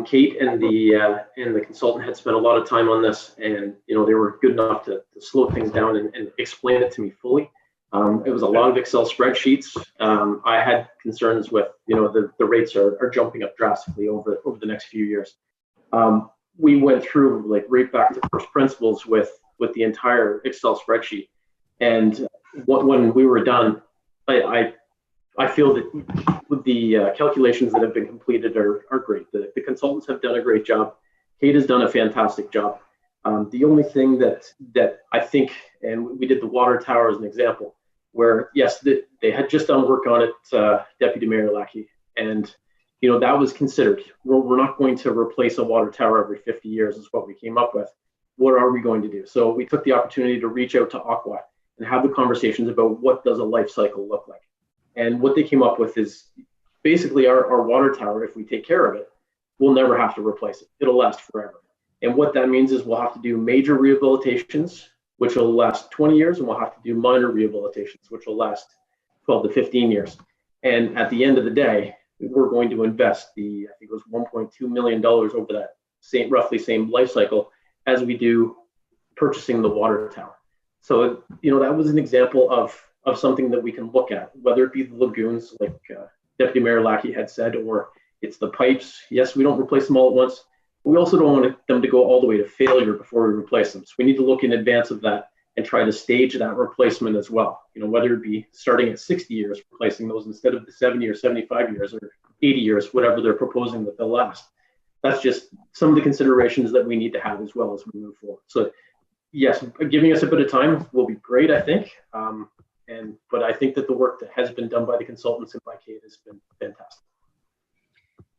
Kate and the consultant had spent a lot of time on this, and they were good enough to slow things down and explain it to me fully. It was a lot of Excel spreadsheets. I had concerns with the rates are jumping up drastically over the next few years. We went through right back to first principles with the entire Excel spreadsheet, and when we were done, I feel that with the calculations that have been completed are great. The consultants have done a great job. Kate has done a fantastic job. The only thing that I think, and we did the water tower as an example, where yes, they had just done work on it, Deputy Mayor Lackey, and that was considered. We're not going to replace a water tower every 50 years is what we came up with. What are we going to do? So we took the opportunity to reach out to Aqua and have the conversations about what does a life cycle look like. And what they came up with is basically our water tower, if we take care of it, we'll never have to replace it. It'll last forever. And what that means is we'll have to do major rehabilitations, which will last 20 years, and we'll have to do minor rehabilitations, which will last 12 to 15 years. And at the end of the day, we're going to invest I think it was $1.2 million over that roughly same life cycle as we do purchasing the water tower. So, that was an example of something that we can look at, whether it be the lagoons, like Deputy Mayor Lackey had said, or it's the pipes. Yes, we don't replace them all at once, but we also don't want them to go all the way to failure before we replace them. So we need to look in advance of that and try to stage that replacement as well. Whether it be starting at 60 years, replacing those instead of the 70 or 75 years or 80 years, whatever they're proposing that they'll last. That's just some of the considerations that we need to have as well as we move forward. So yes, giving us a bit of time will be great, I think. But I think that the work that has been done by the consultants and by Kate has been fantastic.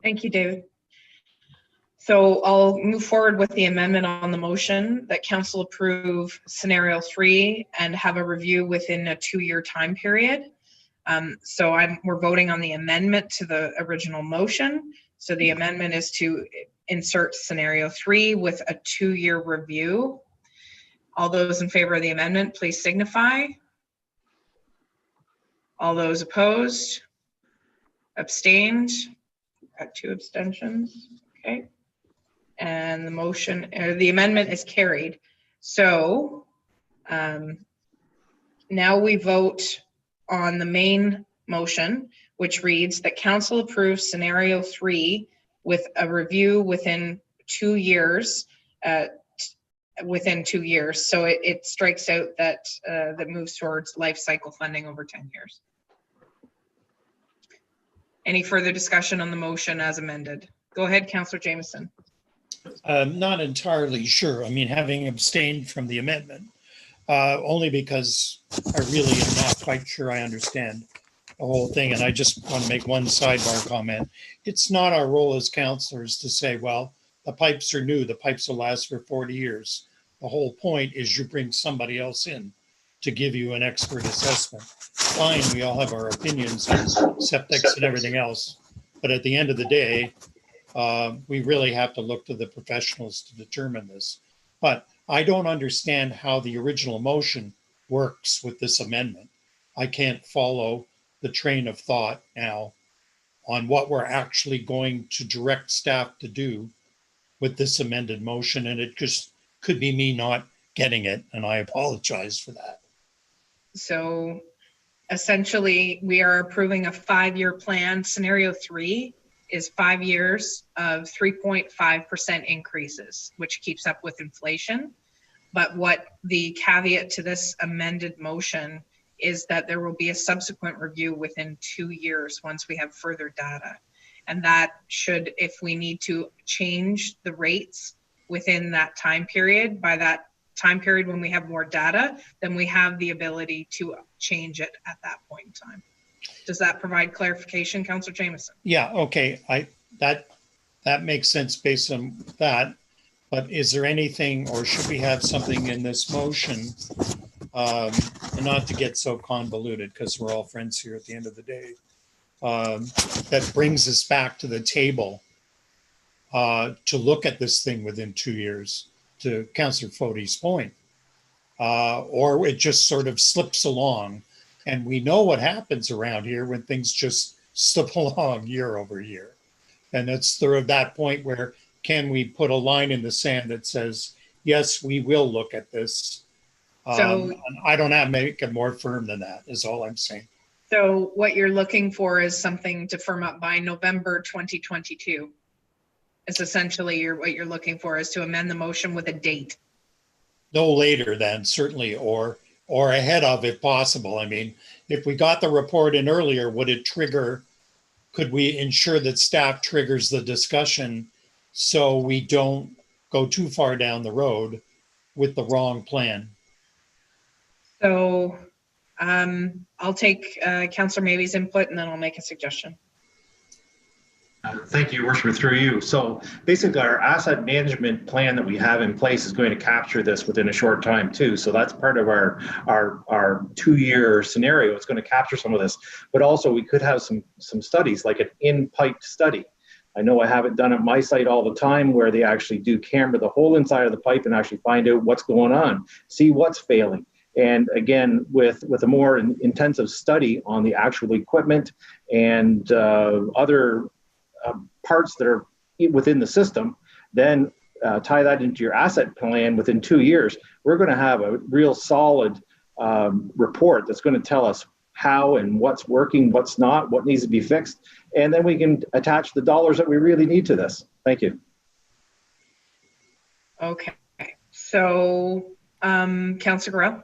Thank you, David. So I'll move forward with the amendment on the motion that council approve scenario 3 and have a review within a 2-year time period. So we're voting on the amendment to the original motion. So the amendment is to insert scenario 3 with a 2-year review. All those in favor of the amendment, please signify. All those opposed? Abstained? Got 2 abstentions. Okay. And the amendment is carried. So now we vote on the main motion, which reads that council approves scenario 3 with a review within 2 years. Within 2 years. So it strikes out that moves towards life cycle funding over 10 years. Any further discussion on the motion as amended? Go ahead, Councillor Jameson. Not entirely sure. I mean, having abstained from the amendment, only because I really am not quite sure I understand the whole thing. And I just want to make one sidebar comment. It's not our role as councillors to say, well, the pipes are new, the pipes will last for 40 years. The whole point is you bring somebody else in to give you an expert assessment. Fine, we all have our opinions on septics and everything else. But at the end of the day, we really have to look to the professionals to determine this. But I don't understand how the original motion works with this amendment. I can't follow the train of thought now on what we're actually going to direct staff to do with this amended motion. And it just could be me not getting it. And I apologize for that. So essentially we are approving a 5-year plan. Scenario 3 is 5 years of 3.5% increases, which keeps up with inflation. But what the caveat to this amended motion is that there will be a subsequent review within 2 years once we have further data. And that should, if we need to change the rates within that time period, by that time period when we have more data, then we have the ability to change it at that point in time. Does that provide clarification, Councillor Jameson? Yeah, okay. That makes sense based on that. But is there anything, or should we have something in this motion, and not to get so convoluted because we're all friends here at the end of the day, that brings us back to the table to look at this thing within 2 years, to Councillor Fode's point, or it just sort of slips along, and we know what happens around here when things just slip along year over year. And it's sort of that point where, can we put a line in the sand that says, yes, we will look at this. So I don't have to make it more firm than that, is all I'm saying. So what you're looking for is something to firm up by November 2022. It's essentially what you're looking for is to amend the motion with a date. No later than, certainly, or ahead of if possible. I mean, if we got the report in earlier, would it trigger, could we ensure that staff triggers the discussion so we don't go too far down the road with the wrong plan? So I'll take Councillor Mabey's input and then I'll make a suggestion. Thank you, Worship, through you. So basically our asset management plan that we have in place is going to capture this within a short time too. So that's part of our 2-year scenario. It's going to capture some of this, but also we could have some studies like an in-pipe study. I know I have it done at my site all the time where they actually do camera the whole inside of the pipe and actually find out what's going on, see what's failing. And again, with a more intensive study on the actual equipment and other parts that are within the system, then tie that into your asset plan within 2 years, we're going to have a real solid report that's going to tell us how and what's working, what's not, what needs to be fixed, and then we can attach the dollars that we really need to this. Thank you. Okay, so Councillor Gorell.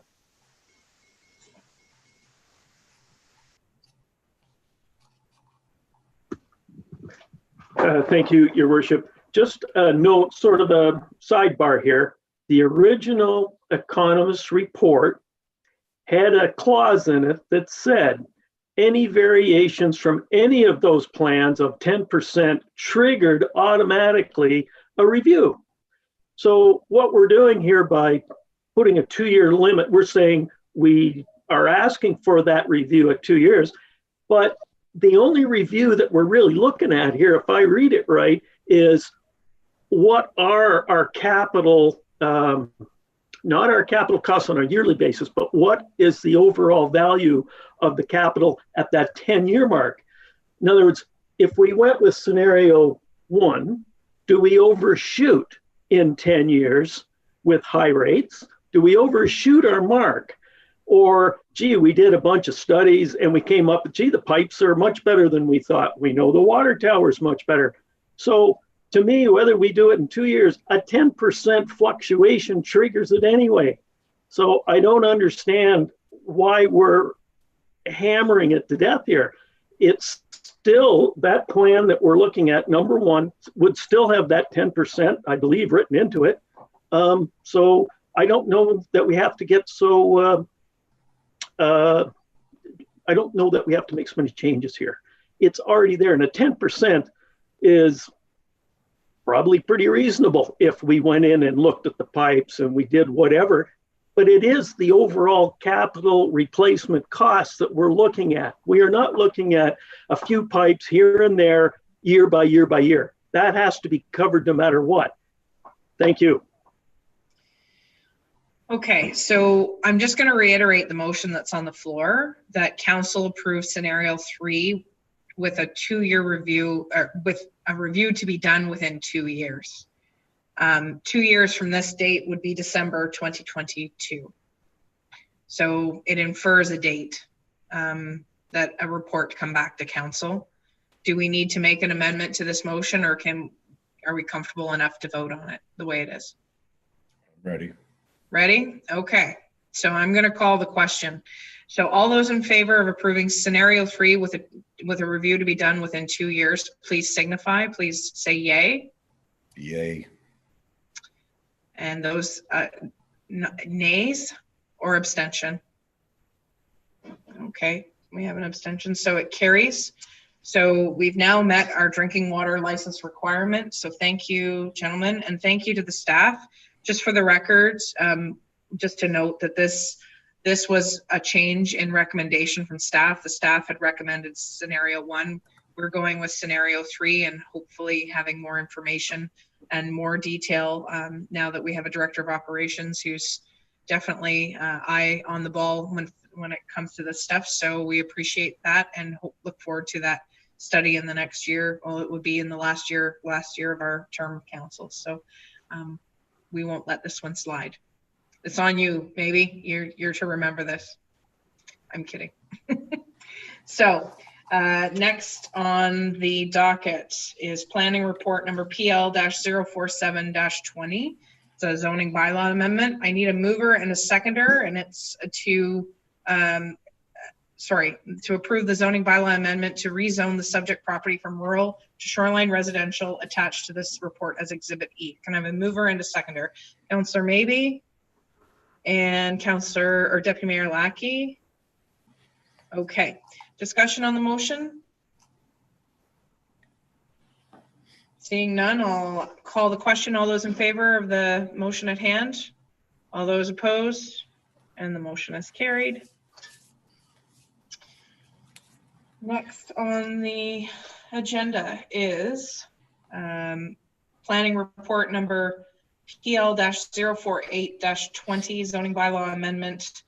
Thank you, Your Worship. Just a note, sort of a sidebar here. The original economist report had a clause in it that said any variations from any of those plans of 10% triggered automatically a review. So what we're doing here by putting a 2-year limit, we're saying we are asking for that review at 2 years, but the only review that we're really looking at here, if I read it right, is what are our capital, not our capital costs on a yearly basis, but what is the overall value of the capital at that 10-year mark? In other words, if we went with scenario 1, do we overshoot in 10 years with high rates? Do we overshoot our mark? Or, gee, we did a bunch of studies and we came up, gee, the pipes are much better than we thought. We know the water tower is much better. So to me, whether we do it in 2 years, a 10% fluctuation triggers it anyway. So I don't understand why we're hammering it to death here. It's still, that plan that we're looking at, number 1, would still have that 10%, I believe, written into it. So I don't know that we have to get so... I don't know that we have to make so many changes here. It's already there, and a 10% is probably pretty reasonable if we went in and looked at the pipes and we did whatever, but it is the overall capital replacement costs that we're looking at. We are not looking at a few pipes here and there, year by year by year. That has to be covered no matter what. Thank you. Okay, so I'm just going to reiterate the motion that's on the floor, that council approves scenario 3 with a 2-year review, or with a review to be done within 2 years. 2 years from this date would be December 2022. So it infers a date that a report come back to council. Do we need to make an amendment to this motion, or are we comfortable enough to vote on it the way it is? Ready. Ready? Okay. So I'm going to call the question. So all those in favor of approving scenario 3 with a review to be done within 2 years, please signify. Please say yay. Yay. And those nays or abstention. Okay, we have an abstention, so it carries. So we've now met our drinking water license requirement. So thank you, gentlemen, and thank you to the staff. Just for the records, just to note that this was a change in recommendation from staff. The staff had recommended scenario 1. We're going with scenario 3 and hopefully having more information and more detail now that we have a director of operations who's definitely eye on the ball when it comes to this stuff. So we appreciate that and look forward to that study in the next year. Well, it would be in the last year of our term of council. So we won't let this one slide. It's on you, maybe. You're to remember this. I'm kidding. So next on the docket is planning report number PL-047-20. It's a zoning bylaw amendment. I need a mover and a seconder, and it's to approve the zoning bylaw amendment to rezone the subject property from rural to shoreline residential attached to this report as Exhibit E. Can I have a mover and a seconder? Councillor Maybe and Councillor or Deputy Mayor Lackey. Okay, discussion on the motion? Seeing none, I'll call the question. All those in favor of the motion at hand? All those opposed? And the motion is carried. Next on the agenda is planning report number PL-048-20 zoning bylaw amendment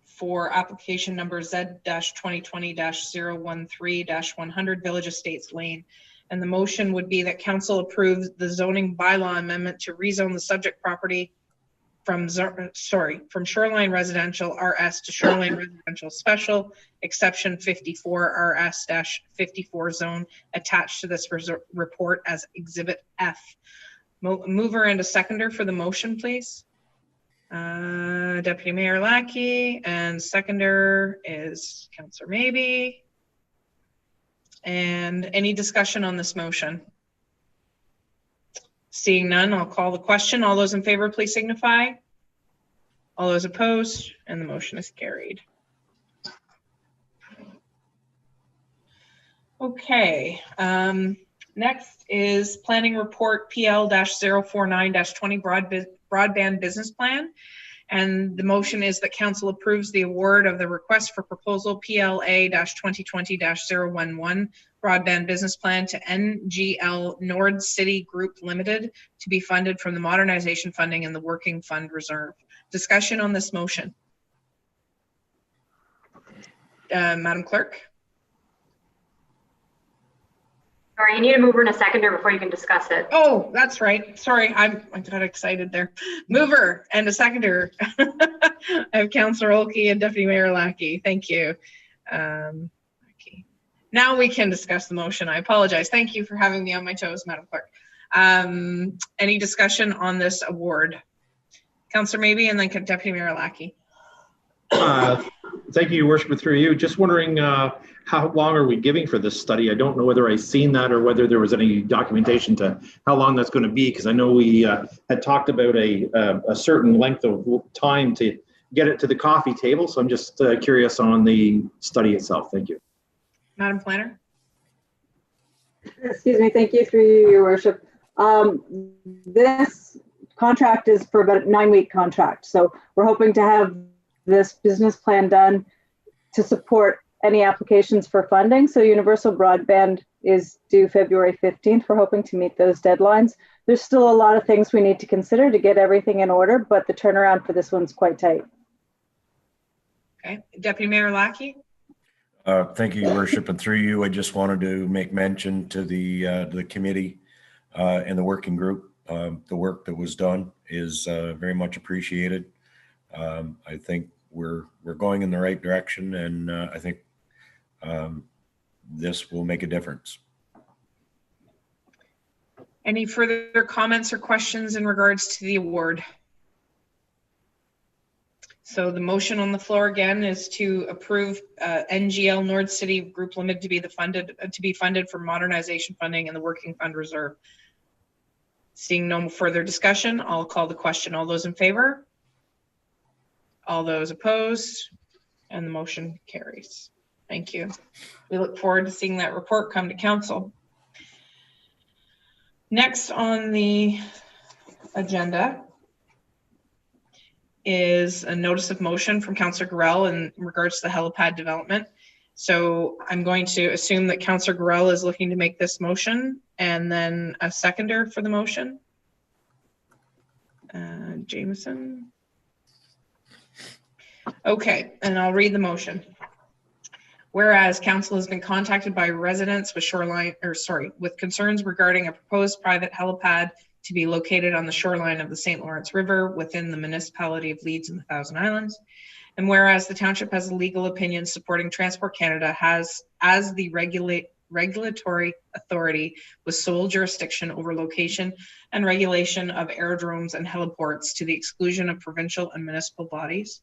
for application number Z-2020-013-100 Village Estates Lane. And the motion would be that council approves the zoning bylaw amendment to rezone the subject property from shoreline residential RS to shoreline residential special, exception 54 RS-54 zone attached to this report as Exhibit F. Mover and a seconder for the motion, please. Deputy Mayor Lackey, and seconder is Councillor Maybe. And any discussion on this motion? Seeing none, I'll call the question. All those in favor, please signify. All those opposed, and the motion is carried. Okay, next is planning report PL-049-20 broadband business plan. And the motion is that council approves the award of the request for proposal PLA-2020-011 broadband business plan to NGL Nord City Group Limited to be funded from the modernization funding and the working fund reserve. Discussion on this motion. Madam Clerk. Sorry, you need a mover and a seconder before you can discuss it. Oh, that's right. Sorry, I got excited there. Mover and a seconder. I have Councillor Olkey and Deputy Mayor Lackey. Thank you. Okay. Now we can discuss the motion. I apologize. Thank you for having me on my toes, Madam Clerk. Any discussion on this award? Councillor Maybe, and then Deputy Mayor Lackey. Thank you, Your Worship, through you. Just wondering how long are we giving for this study? I don't know whether I've seen that or whether there was any documentation to how long that's going to be, because I know we had talked about a certain length of time to get it to the coffee table. So I'm just curious on the study itself. Thank you. Madam Planner. Excuse me. Thank you, through you, Your Worship. This contract is for about a 9-week contract. So we're hoping to have this business plan done to support any applications for funding. So universal broadband is due February 15th. We're hoping to meet those deadlines. There's still a lot of things we need to consider to get everything in order, but the turnaround for this one's quite tight. Okay, Deputy Mayor Lackey. Thank you, Your Worship, and through you, I just wanted to make mention to the committee and the working group. The work that was done is very much appreciated. I think we're going in the right direction, and I think this will make a difference. Any further comments or questions in regards to the award? So the motion on the floor again is to approve NGL Nord City Group Limited to be funded for modernization funding and the working fund reserve. Seeing no further discussion, I'll call the question. All those in favor? All those opposed? And the motion carries. Thank you. We look forward to seeing that report come to council. Next on the agenda is a notice of motion from Councillor Gorell in regards to the helipad development. So I'm going to assume that Councillor Gorell is looking to make this motion, and then a seconder for the motion. Jameson. Okay, and I'll read the motion. Whereas council has been contacted by residents with concerns regarding a proposed private helipad to be located on the shoreline of the St. Lawrence River within the municipality of Leeds and the Thousand Islands. And whereas the township has a legal opinion supporting Transport Canada as the regulatory authority with sole jurisdiction over location and regulation of aerodromes and heliports to the exclusion of provincial and municipal bodies.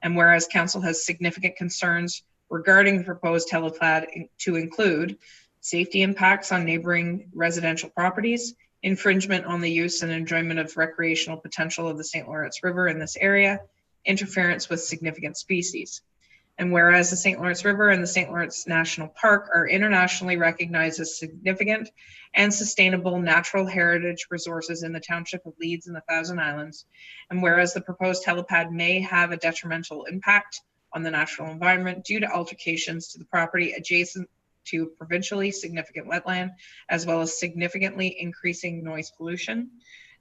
And whereas council has significant concerns regarding the proposed helipad to include safety impacts on neighboring residential properties, infringement on the use and enjoyment of recreational potential of the St. Lawrence River in this area, interference with significant species. And whereas the St. Lawrence River and the St. Lawrence National Park are internationally recognized as significant and sustainable natural heritage resources in the township of Leeds and the Thousand Islands, and whereas the proposed helipad may have a detrimental impact on the natural environment due to altercations to the property adjacent to provincially significant wetland, as well as significantly increasing noise pollution.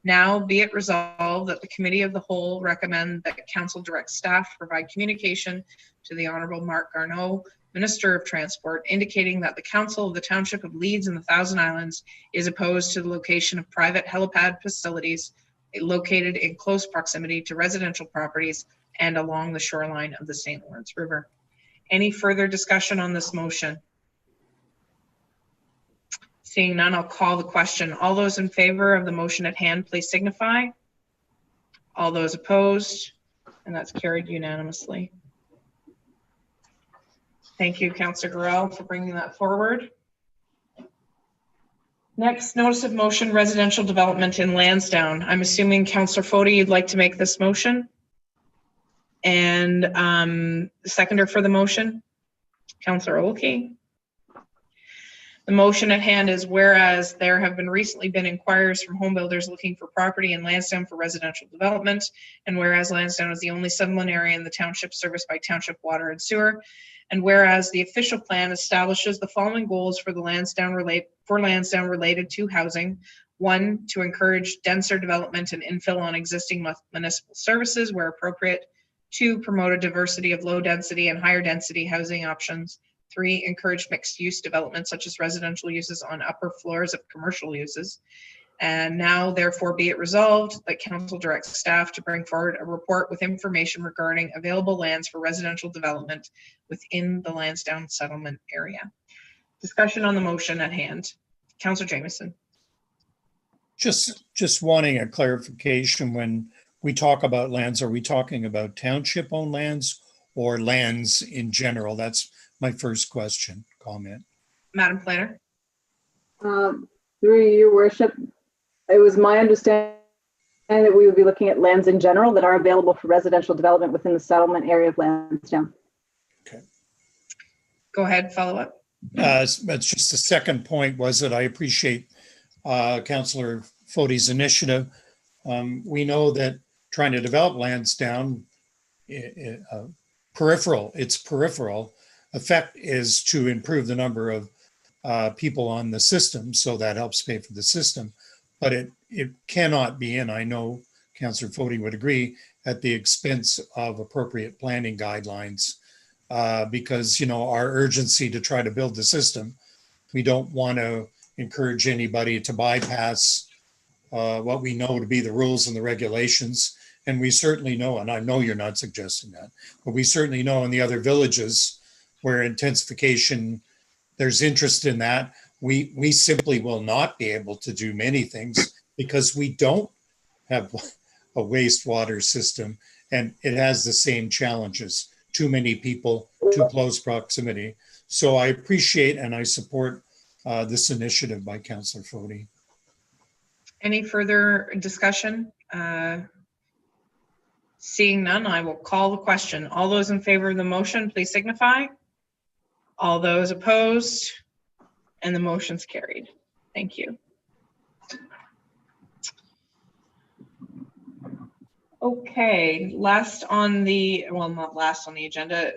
Now be it resolved that the Committee of the Whole recommend that Council direct staff provide communication to the Honourable Mark Garneau, Minister of Transport, indicating that the Council of the Township of Leeds and the Thousand Islands is opposed to the location of private helipad facilities located in close proximity to residential properties and along the shoreline of the St. Lawrence River. Any further discussion on this motion? Seeing none, I'll call the question. All those in favor of the motion at hand, please signify. All those opposed, and that's carried unanimously. Thank you, Councillor Gorell, for bringing that forward. Next, notice of motion, residential development in Lansdowne. I'm assuming Councillor Fody, you'd like to make this motion? And seconder for the motion, Councillor Olkey. The motion at hand is whereas there have recently been inquiries from home builders looking for property in Lansdowne for residential development, and whereas Lansdowne is the only settlement area in the township serviced by township water and sewer, and whereas the official plan establishes the following goals for Lansdowne related to housing. 1, to encourage denser development and infill on existing municipal services where appropriate. 2, promote a diversity of low density and higher density housing options. 3, encourage mixed use development such as residential uses on upper floors of commercial uses. And now therefore be it resolved that Council directs staff to bring forward a report with information regarding available lands for residential development within the Lansdowne settlement area. Discussion on the motion at hand. Councillor Jamieson. Just wanting a clarification. When we talk about lands, are we talking about township owned lands or lands in general? That's my first comment. Madam Planner. Through your worship, it was my understanding that we would be looking at lands in general that are available for residential development within the settlement area of Lansdowne. Okay. Go ahead, follow up. That's just the second point was that I appreciate Councillor Fody's initiative. We know that trying to develop Lansdowne, its peripheral effect is to improve the number of people on the system, so that helps pay for the system. But it cannot be, and I know Councillor Fody would agree, at the expense of appropriate planning guidelines, because our urgency to try to build the system, we don't want to encourage anybody to bypass what we know to be the rules and the regulations. And we certainly know, and I know you're not suggesting that, but we certainly know in the other villages where intensification, there's interest in that. We simply will not be able to do many things because we don't have a wastewater system, and it has the same challenges. Too many people, too close proximity. So I appreciate and I support this initiative by Councillor Fody. Any further discussion? Seeing none, I will call the question. All those in favor of the motion, please signify. All those opposed, and the motion's carried. Thank you. Okay, last on the, well, not last on the agenda,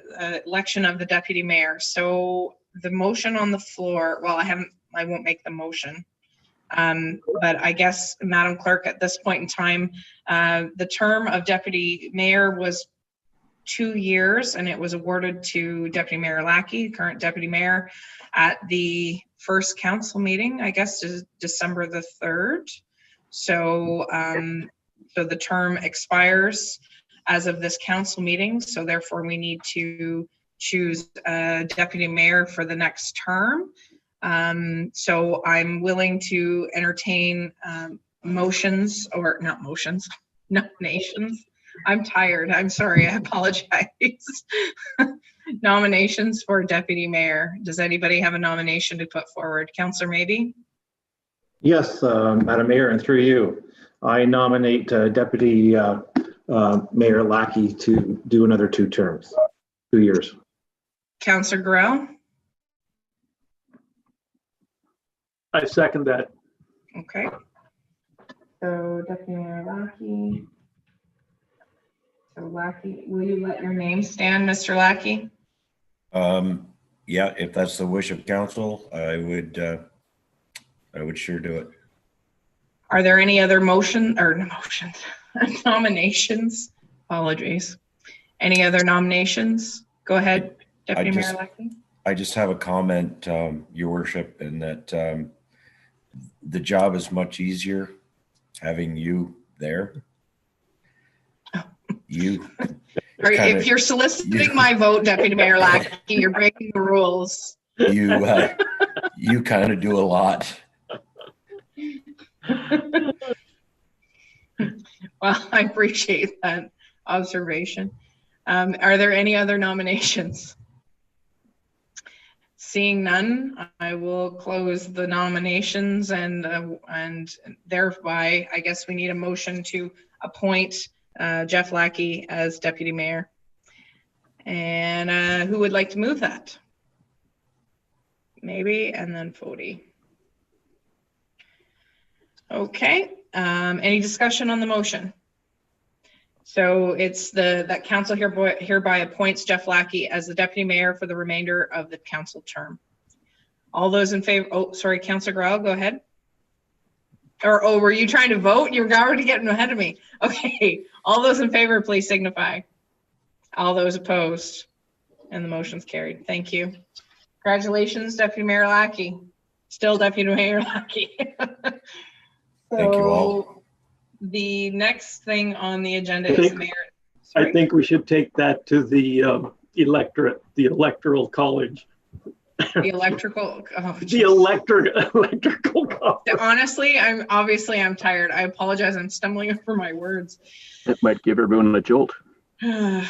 election of the deputy mayor. So the motion on the floor, well, I won't make the motion. But I guess, Madam Clerk, at this point in time, the term of deputy mayor was 2 years, and it was awarded to Deputy Mayor Lackey, current deputy mayor, at the first council meeting, I guess, is December the 3rd. So, so the term expires as of this council meeting. So therefore, we need to choose a deputy mayor for the next term. So I'm willing to entertain motions, or not motions, nominations. I'm tired. I'm sorry. I apologize. Nominations for deputy mayor. Does anybody have a nomination to put forward? Councillor Maybe? Yes, Madam Mayor, and through you, I nominate Deputy Mayor Lackey to do another 2 terms, 2 years. Councillor Grell? I second that. Okay. So Deputy Mayor Lackey. So Lackey, will you let your name stand, Mr. Lackey? Yeah, if that's the wish of council, I would sure do it. Are there any other motions? Nominations? Apologies. Any other nominations? Go ahead, Deputy Mayor Lackey. I just have a comment, Your Worship, in that the job is much easier having you there. If you're soliciting my vote, Deputy Mayor Lackey, you're breaking the rules. You kind of do a lot. Well, I appreciate that observation. Are there any other nominations? Seeing none, I will close the nominations and thereby, I guess we need a motion to appoint Jeff Lackey as Deputy Mayor. And who would like to move that? Maybe, and then Fody. Okay, any discussion on the motion? So it's that council hereby appoints Jeff Lackey as the Deputy Mayor for the remainder of the council term. All those in favor, oh, sorry, Councillor Grell, go ahead. Or were you trying to vote? You're already getting ahead of me. Okay, all those in favor, please signify. All those opposed, and the motion's carried. Thank you. Congratulations, Deputy Mayor Lackey. Still Deputy Mayor Lackey. Thank you all. The next thing on the agenda is Mayor. I think we should take that to the electorate, the electoral college. The electrical. Oh, the electrical college. Honestly, I'm tired. I apologize. I'm stumbling over my words. It might give everyone a jolt. Yeah,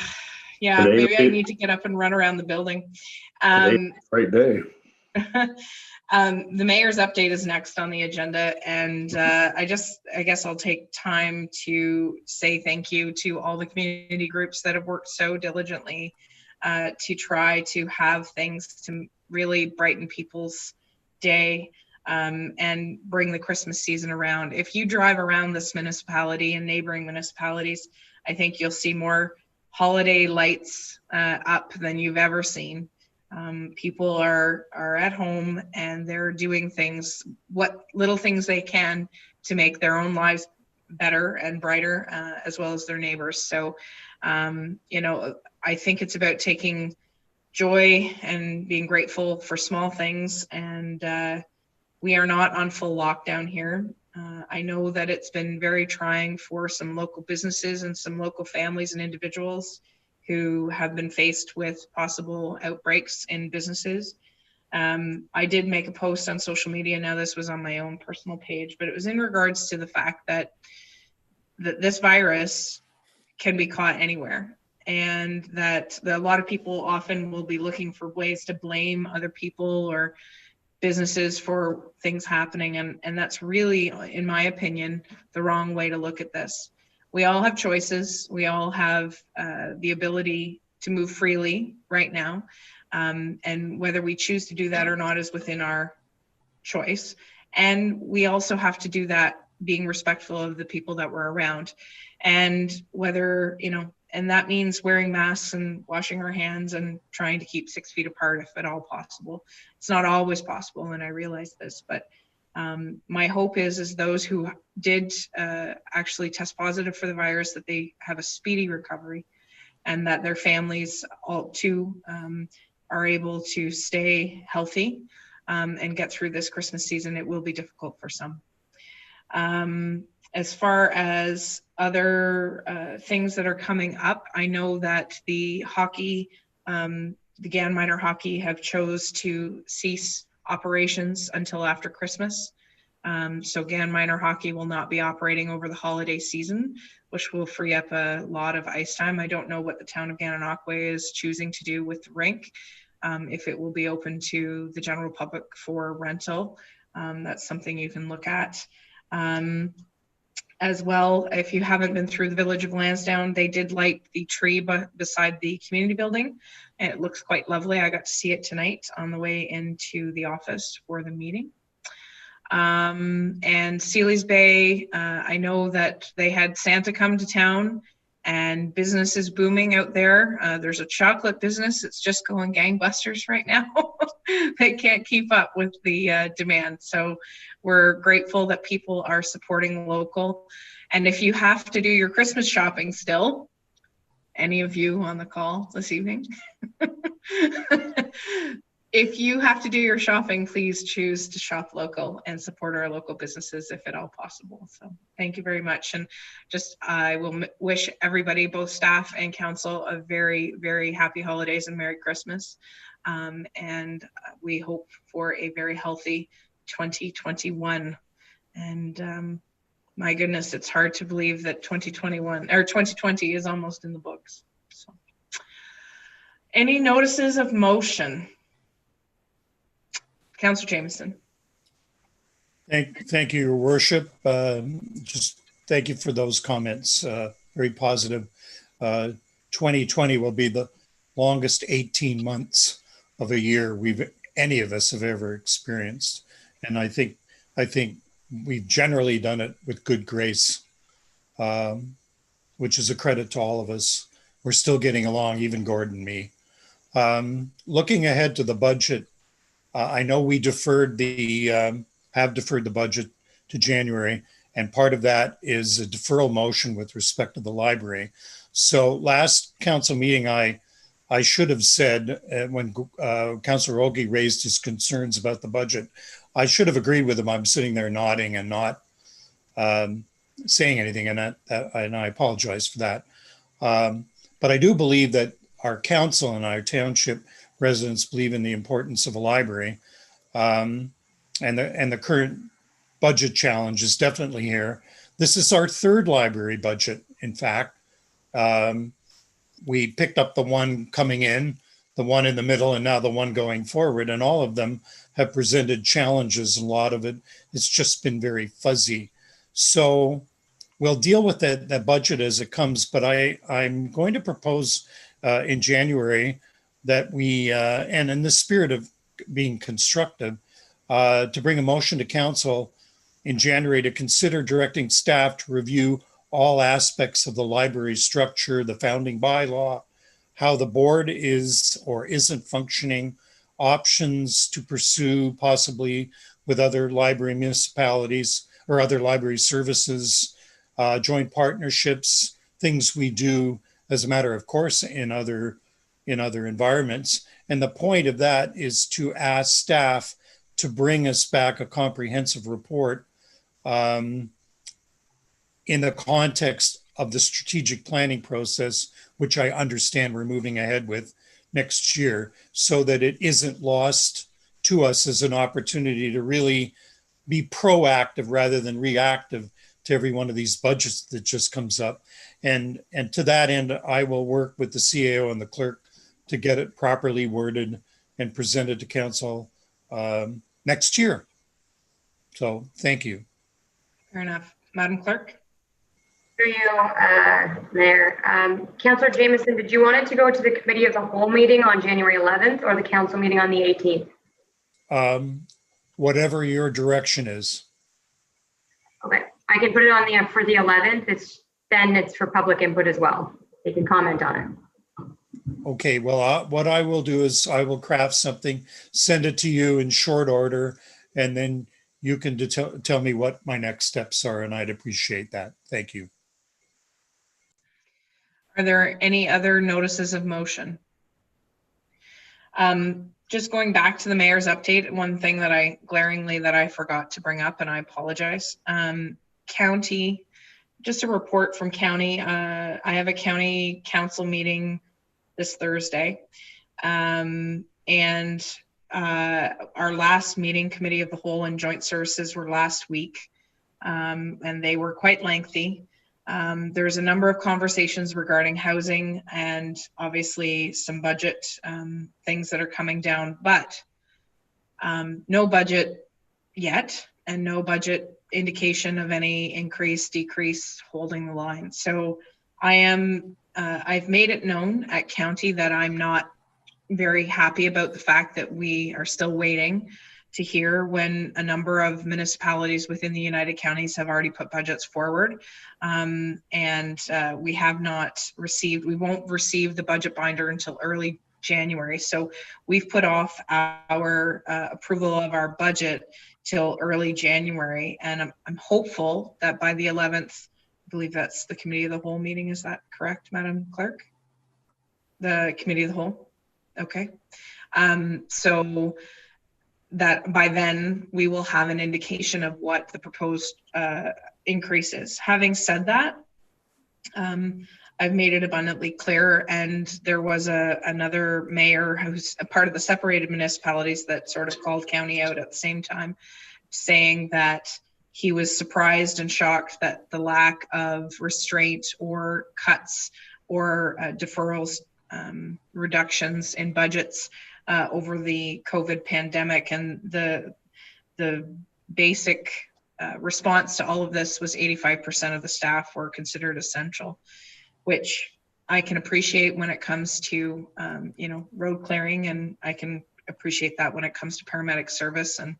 maybe I need to get up and run around the building. Right day. The mayor's update is next on the agenda, and I guess I'll take time to say thank you to all the community groups that have worked so diligently to try to have things to really brighten people's day and bring the Christmas season around. If you drive around this municipality and neighboring municipalities, I think you'll see more holiday lights up than you've ever seen. People are at home and they're doing things, what little things they can to make their own lives better and brighter, as well as their neighbors. So, I think it's about taking joy and being grateful for small things. And we are not on full lockdown here. I know that it's been very trying for some local businesses and some local families and individuals who have been faced with possible outbreaks in businesses. I did make a post on social media. Now this was on my own personal page, but it was in regards to the fact that this virus can be caught anywhere, and that a lot of people often will be looking for ways to blame other people or businesses for things happening. And that's really, in my opinion, the wrong way to look at this. We all have choices. We all have the ability to move freely right now. And whether we choose to do that or not is within our choice. And we also have to do that being respectful of the people that we're around. And whether, and that means wearing masks and washing our hands and trying to keep 6 feet apart if at all possible. It's not always possible, and I realize this, but my hope is those who did actually test positive for the virus, that they have a speedy recovery, and that their families all too are able to stay healthy and get through this Christmas season. It will be difficult for some. As far as other things that are coming up, I know that the hockey, the GAN minor hockey have chose to cease operations until after Christmas. So GAN minor hockey will not be operating over the holiday season, which will free up a lot of ice time. I don't know what the town of Gananoque is choosing to do with the rink, if it will be open to the general public for rental. That's something you can look at. as well. If you haven't been through the village of Lansdowne, they did light the tree beside the community building, and it looks quite lovely. I got to see it tonight on the way into the office for the meeting. And Sealy's Bay, I know that they had Santa come to town, and business is booming out there. There's a chocolate business that's just going gangbusters right now. They can't keep up with the demand. So we're grateful that people are supporting local. And if you have to do your Christmas shopping still, any of you on the call this evening, if you have to do your shopping, please choose to shop local and support our local businesses if at all possible. So thank you very much. And just, I will wish everybody, both staff and council, a very, very happy holidays and Merry Christmas. And we hope for a very healthy 2021. And my goodness, it's hard to believe that 2020 is almost in the books. So, any notices of motion? Councillor Jameson. Thank you, Your Worship. Just thank you for those comments. Very positive. 2020 will be the longest 18 months of a year any of us have ever experienced, and I think we've generally done it with good grace, which is a credit to all of us. We're still getting along, even Gordon and me. Looking ahead to the budget, I know we have deferred the budget to January, and part of that is a deferral motion with respect to the library. So last council meeting, I should have said when Councillor Ogie raised his concerns about the budget, I should have agreed with him. I'm sitting there nodding and not saying anything, and I apologize for that. But I do believe that our council and our township residents believe in the importance of a library, and the current budget challenge is definitely here. This is our third library budget, in fact. We picked up the one coming in, the one in the middle, and now the one going forward, and all of them have presented challenges. A lot of it, it's just been very fuzzy. So we'll deal with that budget as it comes, but I'm going to propose in January that we, and in the spirit of being constructive, to bring a motion to council in January to consider directing staff to review all aspects of the library structure, the founding bylaw, how the board is or isn't functioning, options to pursue possibly with other library municipalities or other library services, joint partnerships, things we do as a matter of course in other environments. And the point of that is to ask staff to bring us back a comprehensive report in the context of the strategic planning process, which I understand we're moving ahead with next year, so that it isn't lost to us as an opportunity to really be proactive rather than reactive to every one of these budgets that just comes up. And to that end, I will work with the CAO and the clerk to get it properly worded and presented to council next year. So thank you. Fair enough. Madam Clerk? Through you, Mayor. Councillor Jameson, did you want it to go to the Committee of the Whole meeting on January 11th or the council meeting on the 18th? Whatever your direction is. Okay, I can put it on for the 11th. It's for public input as well. They can comment on it. Okay, well, what I will do is I will craft something, send it to you in short order, and then you can tell me what my next steps are, and I'd appreciate that. Thank you. Are there any other notices of motion? Just going back to the mayor's update, one thing that I forgot to bring up, and I apologize. County, just a report from county. I have a county council meeting this Thursday. And our last meeting, Committee of the Whole and Joint Services, were last week, and they were quite lengthy. There's a number of conversations regarding housing and obviously some budget things that are coming down, but no budget yet. and no budget indication of any increase, decrease, holding the line. So I've made it known at county that I'm not very happy about the fact that we are still waiting to hear when a number of municipalities within the United Counties have already put budgets forward. We have not received, we won't receive the budget binder until early January. So we've put off our approval of our budget till early January. And I'm hopeful that by the 11th, I believe that's the committee of the whole meeting. Is that correct, Madam Clerk? The committee of the whole? Okay. So that by then we will have an indication of what the proposed increase is. Having said that, I've made it abundantly clear, and there was another mayor who's a part of the separated municipalities that sort of called county out at the same time, saying that he was surprised and shocked that the lack of restraint or cuts or deferrals, reductions in budgets over the COVID pandemic, and the basic response to all of this was 85% of the staff were considered essential, which I can appreciate when it comes to road clearing, and I can appreciate that when it comes to paramedic service and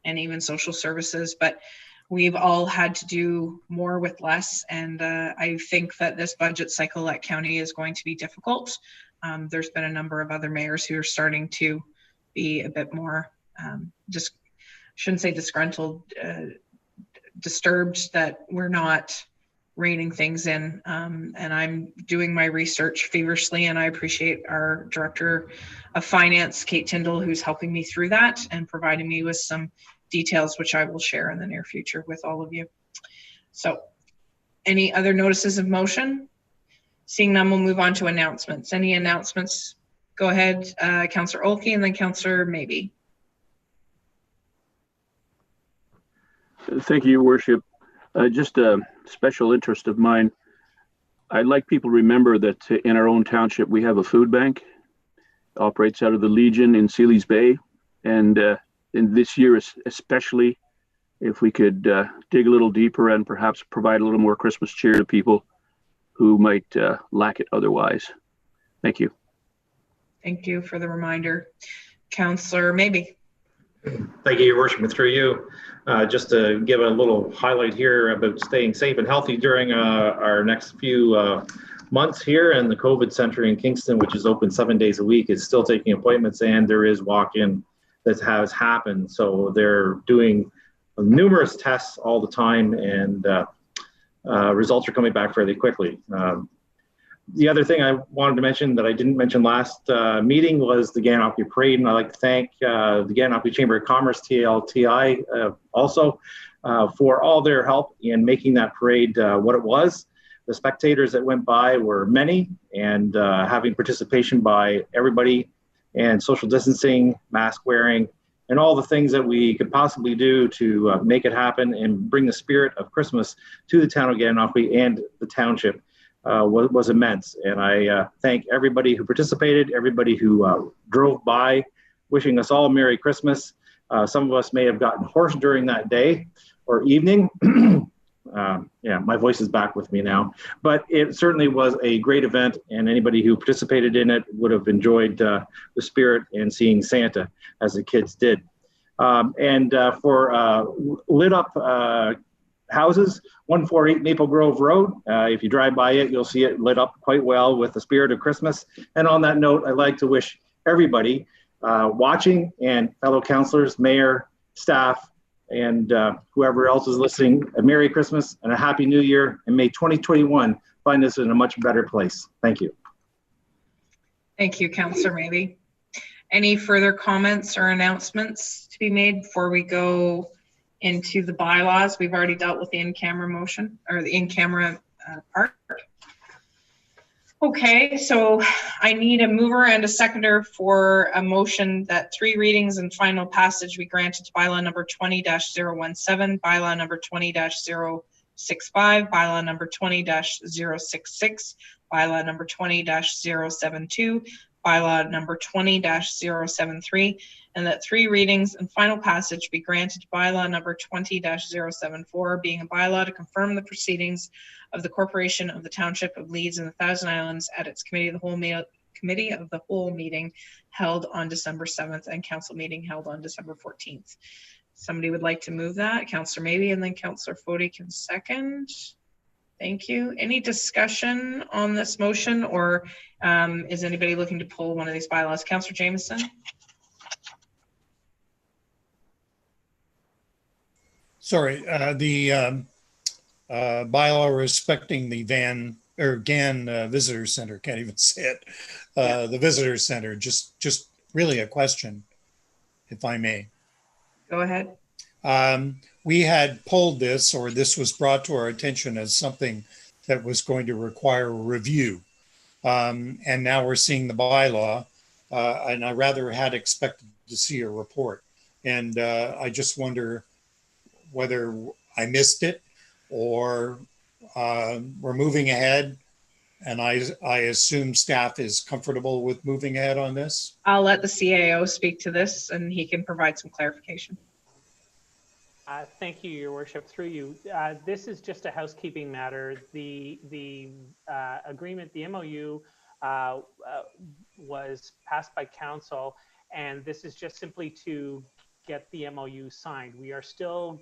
even social services. But we've all had to do more with less, and I think that this budget cycle at county is going to be difficult. There's been a number of other mayors who are starting to be a bit more, just shouldn't say disgruntled, disturbed that we're not reining things in. And I'm doing my research feverishly, and I appreciate our Director of Finance, Kate Tyndall, who's helping me through that and providing me with some details, which I will share in the near future with all of you. So any other notices of motion? Seeing none, we'll move on to announcements. Any announcements? Go ahead, Councillor Olkey, and then Councillor Maybe. Thank you, Your Worship. Just a special interest of mine. I'd like people to remember that in our own township, we have a food bank. It operates out of the Legion in Sealy's Bay. And in this year, especially, if we could dig a little deeper and perhaps provide a little more Christmas cheer to people who might lack it otherwise. Thank you. Thank you for the reminder. Councillor Maybe. Thank you, Your Worship, and through you. Just to give a little highlight here about staying safe and healthy during our next few months here, and the COVID Center in Kingston, which is open 7 days a week, is still taking appointments, and there is walk-in that has happened. So they're doing numerous tests all the time, and results are coming back fairly quickly. The other thing I wanted to mention that I didn't mention last meeting was the Gananoque Parade, and I'd like to thank the Gananoque Chamber of Commerce, TLTI, also for all their help in making that parade what it was. The spectators that went by were many, and having participation by everybody, and social distancing, mask wearing, and all the things that we could possibly do to make it happen and bring the spirit of Christmas to the town of Gananoque and the township was immense. And I thank everybody who participated, everybody who drove by, wishing us all Merry Christmas. Some of us may have gotten hoarse during that day or evening. Yeah, my voice is back with me now, but it certainly was a great event, and anybody who participated in it would have enjoyed the spirit and seeing Santa as the kids did. For lit up houses, 148 Maple Grove Road, if you drive by it, you'll see it lit up quite well with the spirit of Christmas. And on that note, I'd like to wish everybody watching, and fellow councillors, mayor, staff, and whoever else is listening, a Merry Christmas and a Happy New Year, and may 2021 find us in a much better place. Thank you. Thank you, Councillor Maybe. Any further comments or announcements to be made before we go into the bylaws? We've already dealt with the in-camera motion, or the in-camera part. Okay, so I need a mover and a seconder for a motion that 3 readings and final passage be granted to bylaw number 20-017, bylaw number 20-065, bylaw number 20-066, bylaw number 20-072, bylaw number 20-073, and that 3 readings and final passage be granted to bylaw number 20-074, being a bylaw to confirm the proceedings of the Corporation of the Township of Leeds and the Thousand Islands at its Committee of the Whole meeting held on December 7th and council meeting held on December 14th. Somebody would like to move that? Councillor Maybe, and then Councillor Fody can second. Thank you. Any discussion on this motion, or is anybody looking to pull one of these bylaws? Councillor Jameson? Sorry, the bylaw respecting the GAN Visitor Center, can't even say it. The Visitor Center, just really a question, if I may. Go ahead. We had pulled this, or this was brought to our attention as something that was going to require a review. And now we're seeing the bylaw, and I rather had expected to see a report. And I just wonder whether I missed it, or we're moving ahead. And I assume staff is comfortable with moving ahead on this. I'll let the CAO speak to this, and he can provide some clarification. Thank you, Your Worship. Through you, this is just a housekeeping matter. The agreement, the MOU, was passed by council, and this is just simply to get the MOU signed. We are still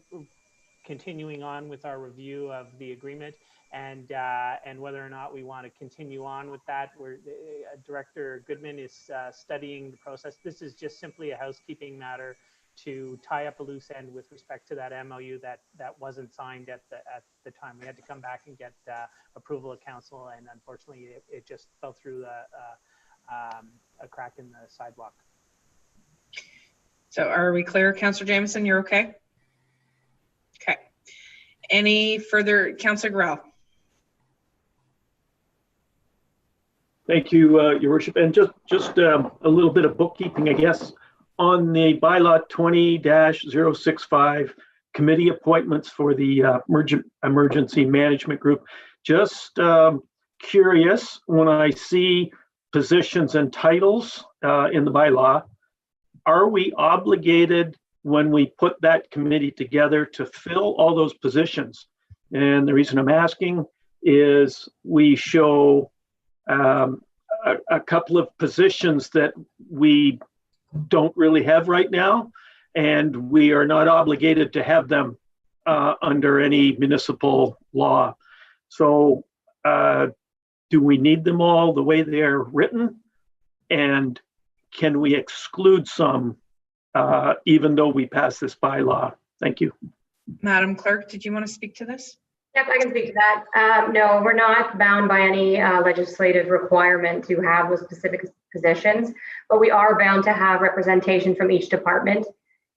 continuing on with our review of the agreement, and whether or not we want to continue on with that. Director Goodman is studying the process. This is just simply a housekeeping matter to tie up a loose end with respect to that MOU that wasn't signed at the time. We had to come back and get approval of council, and unfortunately it just fell through a crack in the sidewalk. So are we clear, Councillor Jameson? You're okay? Okay. Any further, Councillor Grell? Thank you, Your Worship. And just a little bit of bookkeeping, I guess. On the bylaw 20-065 committee appointments for the emergency management group, just curious, when I see positions and titles in the bylaw, are we obligated when we put that committee together to fill all those positions? And the reason I'm asking is we show a couple of positions that we don't really have right now, and we are not obligated to have them under any municipal law. So do we need them all the way they're written? And can we exclude some even though we pass this bylaw? Thank you. Madam Clerk, did you want to speak to this? Yep, I can speak to that. No, we're not bound by any legislative requirement to have those specific positions, but we are bound to have representation from each department.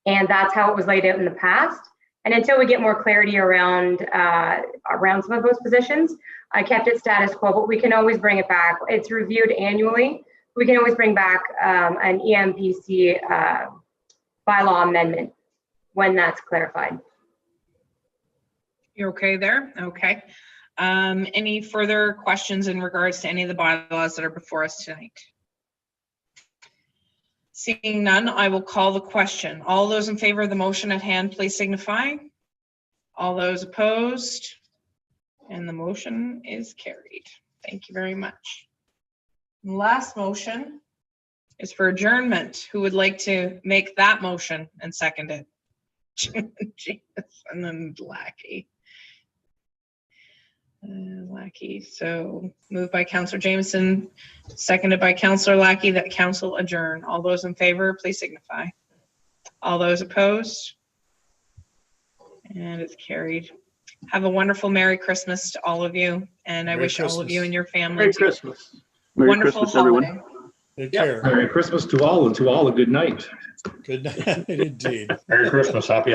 And that's how it was laid out in the past. And until we get more clarity around some of those positions, I kept it status quo, but we can always bring it back. It's reviewed annually. We can always bring back an EMPC bylaw amendment when that's clarified. You're okay there? Okay. Any further questions in regards to any of the bylaws that are before us tonight? Seeing none, I will call the question. All those in favor of the motion at hand, please signify. All those opposed? And the motion is carried. Thank you very much. Last motion is for adjournment. Who would like to make that motion and second it? And then Lackey. Lackey. So moved by Councillor Jameson, seconded by Councillor Lackey, that council adjourn. All those in favor, please signify. All those opposed? And it's carried. Have a wonderful Merry Christmas to all of you, and I wish all of you and your family Merry Christmas. Merry Christmas, holiday. everyone. Take care. Merry Christmas to all, and to all a good night. Good night, indeed. Merry Christmas, happy